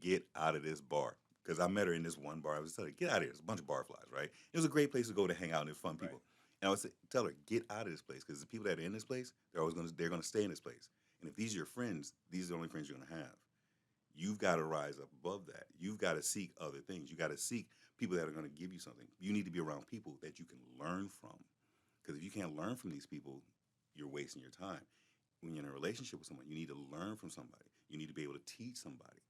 get out of this bar. Because I met her in this one bar. I was telling her, get out of here. There's a bunch of barflies, right? It was a great place to go to hang out and there's fun people. Right. And I would tell her, get out of this place. Because the people that are in this place, they're gonna stay in this place. And if these are your friends, these are the only friends you're gonna have. You've got to rise up above that. You've got to seek other things. You got to seek people that are going to give you something. You need to be around people that you can learn from. Because if you can't learn from these people, you're wasting your time. When you're in a relationship with someone, you need to learn from somebody. You need to be able to teach somebody.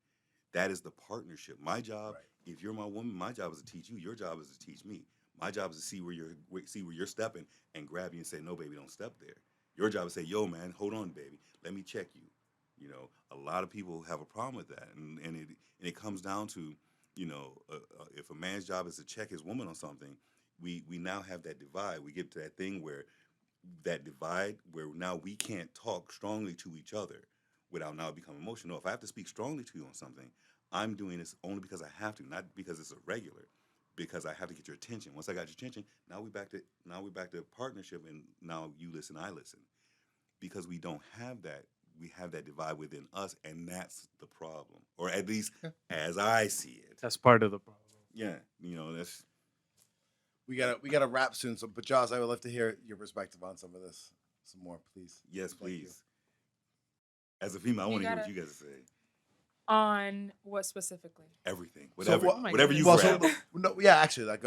That is the partnership. My job, right. If you're my woman, my job is to teach you. Your job is to teach me. My job is to see where you're stepping and grab you and say, no, baby, don't step there. Your job is to say, yo, man, hold on, baby. Let me check you. You know, a lot of people have a problem with that, and it comes down to, if a man's job is to check his woman on something, we now have that divide. We get to that thing where now we can't talk strongly to each other without now becoming emotional. If I have to speak strongly to you on something, I'm doing this only because I have to, not because it's a regular, because I have to get your attention. Once I got your attention, now we're back to partnership, and now you listen, I listen, because we don't have that. We have that divide within us, and that's the problem, or at least as I see it. That's part of the problem. Yeah, that's. We gotta wrap soon. So, but Jaws, I would love to hear your perspective on some of this, some more, please. Yes, please. As a female, I want to hear what you guys say. On what specifically? Everything, whatever, So, whatever you grab. Go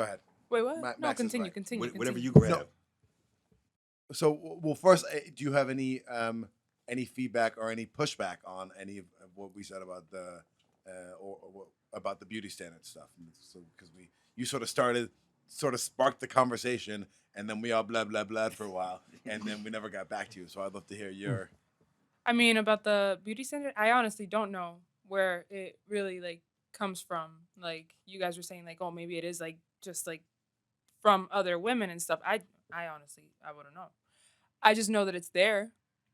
ahead. Wait, what? Max no, is continue, right. continue. Whatever continue. you grab. So, well, first, do you have any feedback or any pushback on any of what we said about the about the beauty standard stuff? So, because you sort of sparked the conversation, and then we all blah blah blah for a while, and then we never got back to you. So, I'd love to hear your. I mean, about the beauty standard, I honestly don't know where it really like comes from. Like you guys were saying, like, oh, maybe it is like just like from other women and stuff. I honestly, I wouldn't know. I just know that it's there,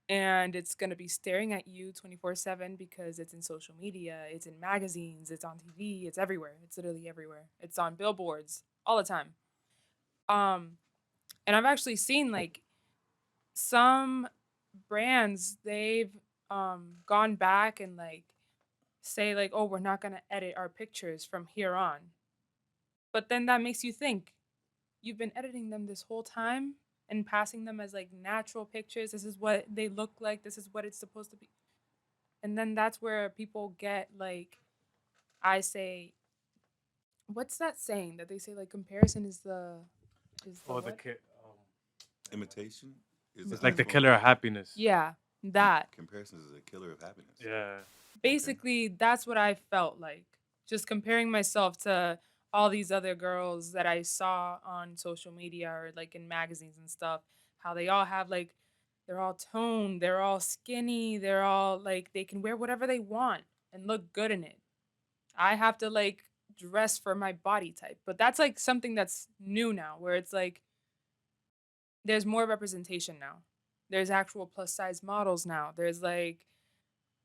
and it's gonna be staring at you 24/7 because it's in social media, it's in magazines, it's on TV, it's everywhere. It's literally everywhere. It's on billboards all the time. Um, and I've actually seen like some brands they've gone back and like say like, oh, we're not gonna edit our pictures from here on. But then that makes you think you've been editing them this whole time and passing them as like natural pictures. This is what they look like. This is what it's supposed to be. And then that's where people get like, I say, what's that saying that they say like comparison is the Oh, the what? kid. Imitation is It's the like the highest form killer of of happiness. Yeah, that. comparison is a killer of happiness. Yeah. Basically, that's what I felt like. Just comparing myself to all these other girls that I saw on social media or like in magazines and stuff, how they all have like they're all toned, they're all skinny, they're all like they can wear whatever they want and look good in it. I have to like dress for my body type. But that's like something that's new now where it's like there's more representation now. There's actual plus size models now. There's like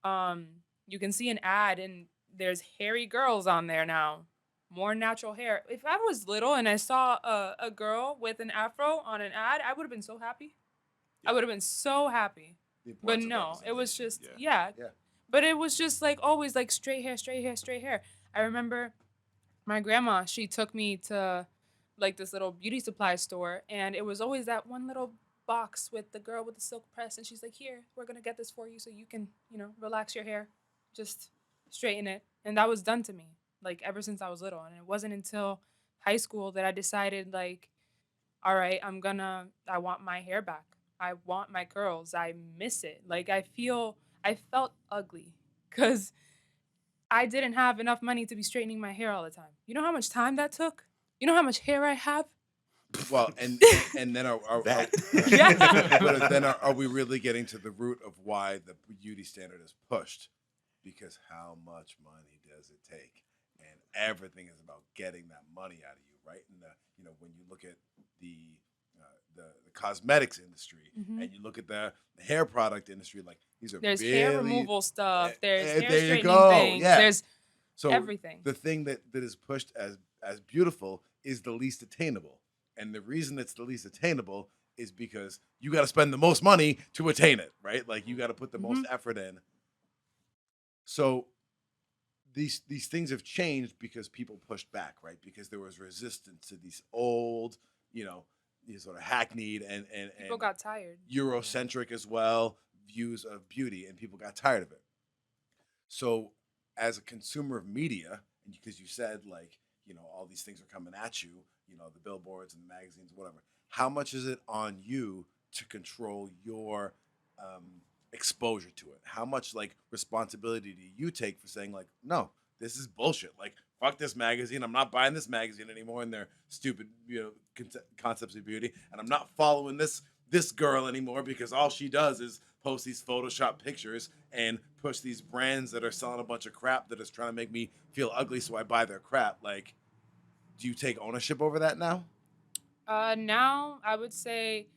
um you can see an ad and there's hairy girls on there now. More natural hair. If I was little and I saw a girl with an afro on an ad, I would have been so happy. I Yeah. would have been so happy. The But importance of no, it was representation. just Yeah. yeah. Yeah. But it was just like always like straight hair, straight hair, straight hair. I remember my grandma, she took me to like this little beauty supply store and it was always that one little box with the girl with the silk press and she's like, "Here, we're going to get this for you so you can, relax your hair. Just straighten it." And that was done to me like ever since I was little and it wasn't until high school that I decided like, all right, I want my hair back. I want my curls. I miss it. Like I felt ugly cuz I didn't have enough money to be straightening my hair all the time. You know how much time that took? You know how much hair I have? Well, and then That. Yeah. but then are we really getting to the root of why the beauty standard is pushed? Because how much money does it take? And everything is about getting that money out of you, right? And when you look at the the cosmetics industry Mhm. and you look at the hair product industry, like these are There's really hair removal stuff. There's hair there you straightening go, things. yeah. There's So everything. the thing that is pushed as beautiful is the least attainable. And the reason it's the least attainable is because you got to spend the most money to attain it, right? Like you got to put the most effort in. So these things have changed because people pushed back, right? Because there was resistance to these old, these sort of hackneyed and People got tired. Eurocentric as well views of beauty, and people got tired of it. So, as a consumer of media, and because you said like all these things are coming at you, the billboards and the magazines, whatever. How much is it on you to control your exposure to it? How much like responsibility do you take for saying like, no, this is bullshit. Like, fuck this magazine. I'm not buying this magazine anymore and their stupid concepts of beauty, and I'm not following this girl anymore because all she does is post these Photoshop pictures and push these brands that are selling a bunch of crap that is trying to make me feel ugly, so I buy their crap. Like, do you take ownership over that now? Now I would say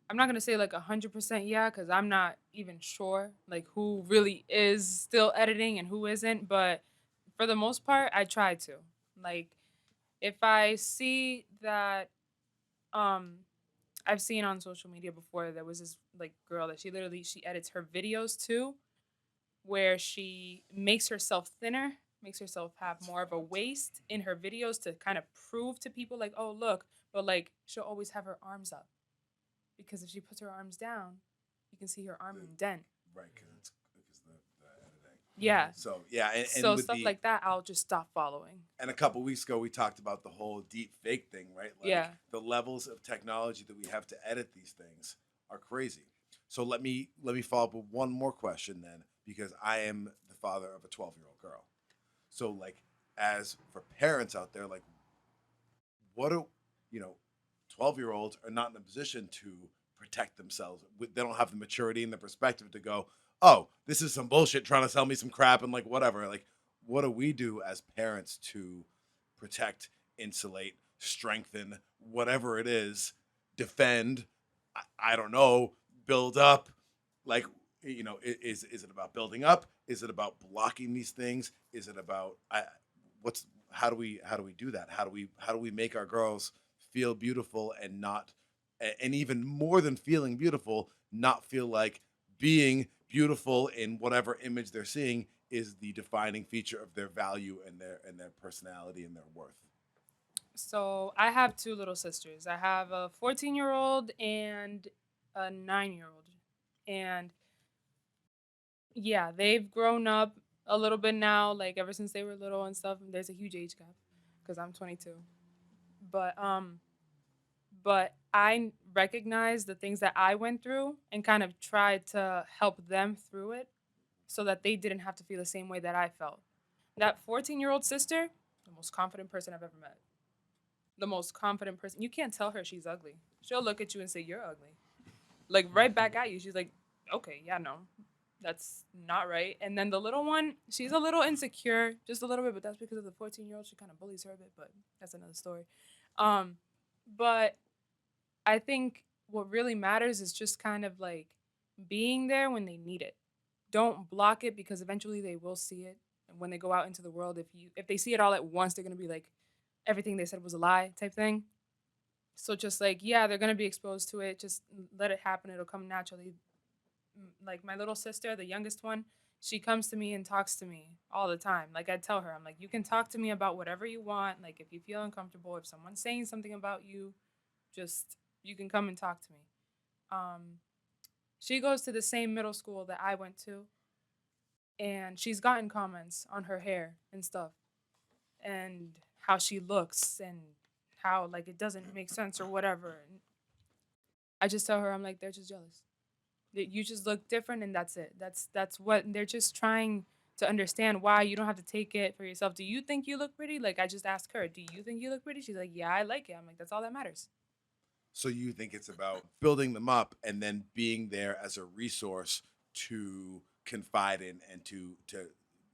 I'm not gonna say like 100% yeah, because I'm not even sure like who really is still editing and who isn't. But for the most part, I try to. Like, if I see that, um, I've seen on social media before there was this like girl that she edits her videos too, where she makes herself thinner, makes herself have more of a waist in her videos to kind of prove to people like, oh look, but like she'll always have her arms up because if she puts her arms down, you can see her arm indent. Right, because the editing. Yeah. So yeah, and So with stuff like that, I'll just stop following. and a couple weeks ago we talked about the whole deep fake thing, right? Like Yeah. the levels of technology that we have to edit these things are crazy. So let me follow up with one more question then, because I am the father of a 12-year-old girl. So like, as for parents out there, like, what do you know? 12-year-olds are not in a position to protect themselves. They don't have the maturity and the perspective to go, oh, this is some bullshit trying to sell me some crap and like whatever. Like, what do we do as parents to protect, insulate, strengthen, whatever it is, defend? I don't know, build up. Like, is it about building up? Is it about blocking these things? Is it about what's how do we do that? How do we make our girls feel beautiful and not, and even more than feeling beautiful, not feel like being beautiful in whatever image they're seeing is the defining feature of their value and their personality and their worth. So I have two little sisters. I have a 14-year-old and a 9-year-old. And yeah, they've grown up a little bit now, like ever since they were little and stuff. And there's a huge age gap because I'm 22. But I recognize the things that I went through and kind of tried to help them through it so that they didn't have to feel the same way that I felt. That 14-year-old sister, the most confident person I've ever met. The most confident person. You can't tell her she's ugly. She'll look at you and say, "You're ugly." Like right back at you. She's like, "Okay, yeah, no. That's not right." And then the little one, she's a little insecure, just a little bit, but that's because of the 14-year-old. She kind of bullies her a bit, but that's another story. But I think what really matters is just kind of like being there when they need it. Don't block it because eventually they will see it. And when they go out into the world, if they see it all at once, they're gonna be like, everything they said was a lie type thing. So just like, yeah, they're gonna be exposed to it. Just let it happen. It'll come naturally. Like my little sister, the youngest one, she comes to me and talks to me all the time. Like I tell her, I'm like, you can talk to me about whatever you want. Like if you feel uncomfortable, if someone's saying something about you, just you can come and talk to me. She goes to the same middle school that I went to, and she's gotten comments on her hair and stuff, and how she looks, and how like it doesn't make sense or whatever. And I just tell her, I'm like, they're just jealous. You just look different, and that's it. That's what they're just trying to understand why you don't have to take it for yourself. Do you think you look pretty? Like I just asked her, do you think you look pretty? She's like, yeah, I like it. I'm like, that's all that matters. So you think it's about building them up and then being there as a resource to confide in and to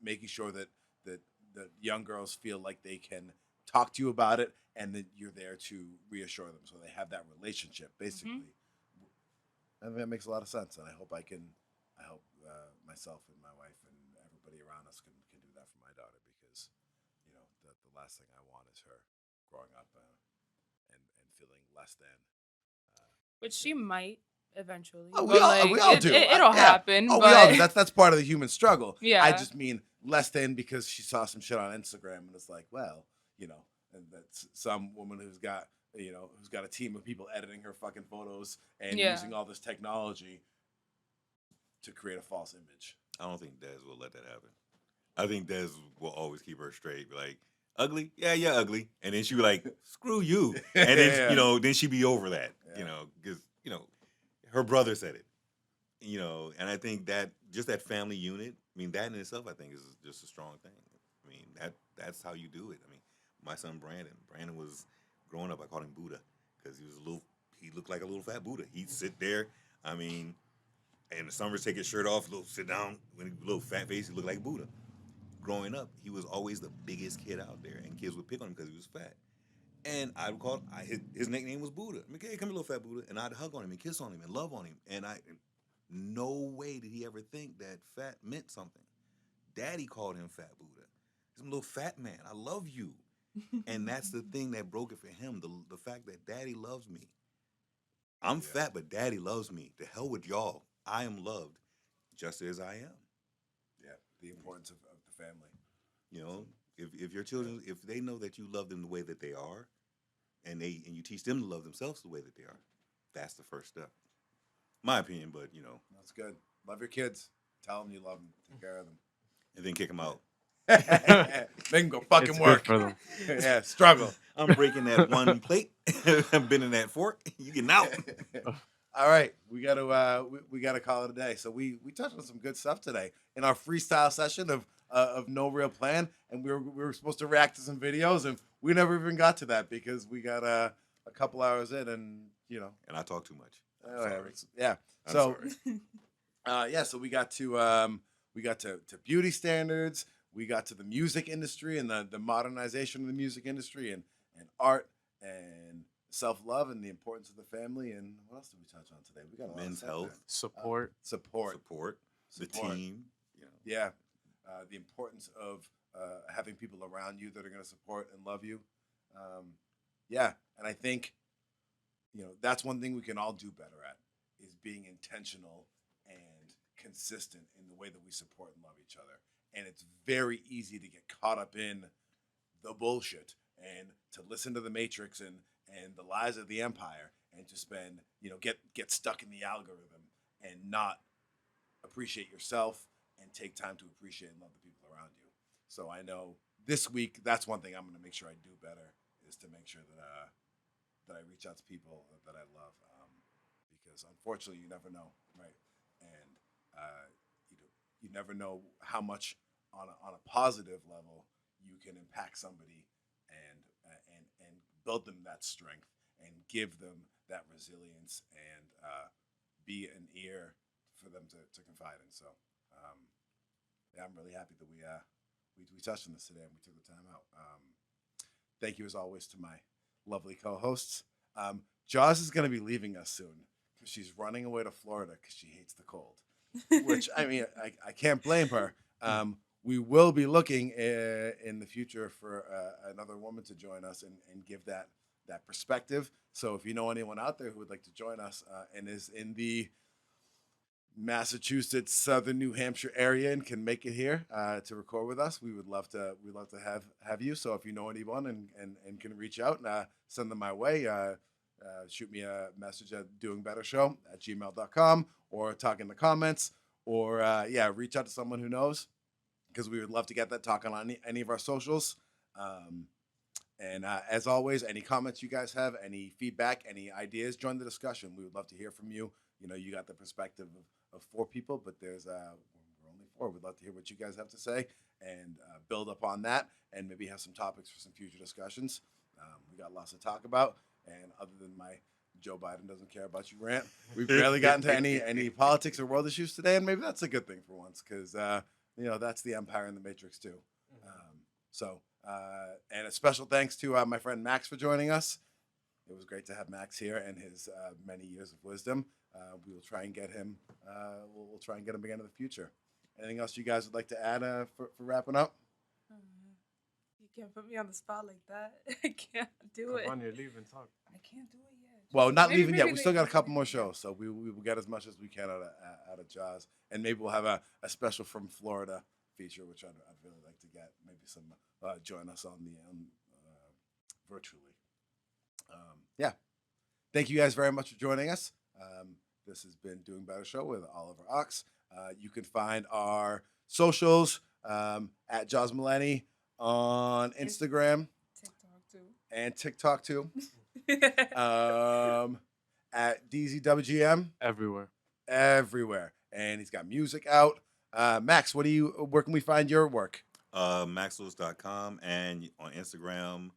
making sure that the young girls feel like they can talk to you about it and that you're there to reassure them so they have that relationship basically. I think that makes a lot of sense, and I hope myself and my wife and everybody around us can do that for my daughter, because the last thing I want is her growing up and feeling less than. Which she might eventually. Oh, but we all do. It'll happen. Oh, but... we all do. That's part of the human struggle. Yeah. I just mean less than because she saw some shit on Instagram and it's like, well, and that's some woman who's got a team of people editing her fucking photos and using all this technology to create a false image. I don't think Des will let that happen. I think Des will always keep her straight. Like, ugly? Yeah, ugly. And then she be like, screw you. And then, then she be over that, because, her brother said it, and I think that just that family unit, I mean, that in itself, I think is just a strong thing. I mean, that's how you do it. I mean, my son, Brandon was growing up, I called him Buddha because he looked like a little fat Buddha. He'd sit there, I mean, in the summers, take his shirt off, sit down, when he little fat face, he looked like Buddha. Growing up, he was always the biggest kid out there, and kids would pick on him because he was fat. And I would call his nickname was Buddha. I mean, hey, come here, little fat Buddha, and I'd hug on him and kiss on him and love on him. And no way did he ever think that fat meant something. Daddy called him Fat Buddha. He's a little fat man. I love you. And that's the thing that broke it for him, the fact that Daddy loves me. I'm fat, but Daddy loves me. To hell with y'all. I am loved just as I am. Yeah, the importance of the family. If your children, if they know that you love them the way that they are, and you teach them to love themselves the way that they are, that's the first step. My opinion, but That's good. Love your kids. Tell them you love them. Take care of them. And then kick them out. They can go fucking It's work. good for them. Yeah, struggle. I'm breaking that one plate. I'm bending that fork. You getting out. All right, we got to we got to call it a day. So we touched on some good stuff today in our freestyle session of no real plan, and we were supposed to react to some videos, and we never even got to that because we got a couple hours in, and And I talk too much. I'm oh, sorry. yeah. I'm So sorry. yeah, so we got to beauty standards. We got to the music industry and the modernization of the music industry and art and self-love and the importance of the family. And what else did we touch on today? We got a lot of Men's stuff health, there. Support. Support. the Support. team. Yeah. The importance of having people around you that are going to support and love you. Yeah. And I think, that's one thing we can all do better at is being intentional and consistent in the way that we support and love each other. And it's very easy to get caught up in the bullshit and to listen to the Matrix and the lies of the empire and to spend, get stuck in the algorithm and not appreciate yourself and take time to appreciate and love the people around you. So I know this week that's one thing I'm going to make sure I do better is to make sure that I reach out to people that I love, because unfortunately you never know, right? And you never know how much on a positive level you can impact somebody and build them that strength and give them that resilience and be an ear for them to confide in. So yeah, I'm really happy that we touched on this today and we took the time out. Thank you as always to my lovely co-hosts. Jaws is going to be leaving us soon because she's running away to Florida because she hates the cold. Which I mean, I can't blame her. We will be looking in the future for another woman to join us and give that perspective. So if you know anyone out there who would like to join us and is in the Massachusetts, Southern New Hampshire area and can make it here to record with us, we'd love to have you. So if you know anyone and can reach out and send them my way, shoot me a message at DoingBetterShow@gmail.com or talk in the comments or reach out to someone who knows because we would love to get that talk on any of our socials. And as always, any comments you guys have, any feedback, any ideas, join the discussion. We would love to hear from you. You got the perspective of four people, but we're only four. We'd love to hear what you guys have to say and build upon that and maybe have some topics for some future discussions. We got lots to talk about. And other than my Joe Biden doesn't care about you rant, we've barely gotten to any politics or world issues today. And maybe that's a good thing for once because, that's the empire and the Matrix too. And a special thanks to my friend Max for joining us. It was great to have Max here and his many years of wisdom. We will try and get him. We'll try and get him again in the future. Anything else you guys would like to add for wrapping up? You can't put me on the spot like that. I can't do it. Come on, you're leaving. Talk. I can't do it yet. Well, not Maybe- leaving yet. maybe We still got a later. couple more shows, so we will get as much as we can out of Jaws, and maybe we'll have a special from Florida feature, which I'd really like to get. Maybe some join us on the virtually. Yeah, thank you guys very much for joining us. This has been Doing Better Show with Oliver Ox. You can find our socials at Jaws Millenni on Instagram and TikTok too. At DZWGM Everywhere. and he's got music out. Max, where can we find your work? MaxLewis.com and on Instagram,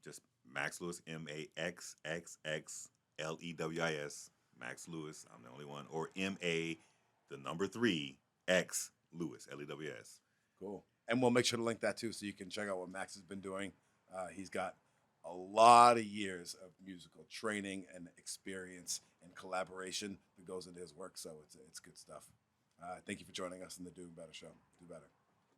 just Max Lewis, MaxXXLEWIS, Max Lewis. I'm the only one, or MA3 X Lewis, LEWS. Cool. And we'll make sure to link that too, so you can check out what Max has been doing. He's got a lot of years of musical training and experience and collaboration that goes into his work, so it's good stuff. Thank you for joining us in the Doing Better Show. Do better.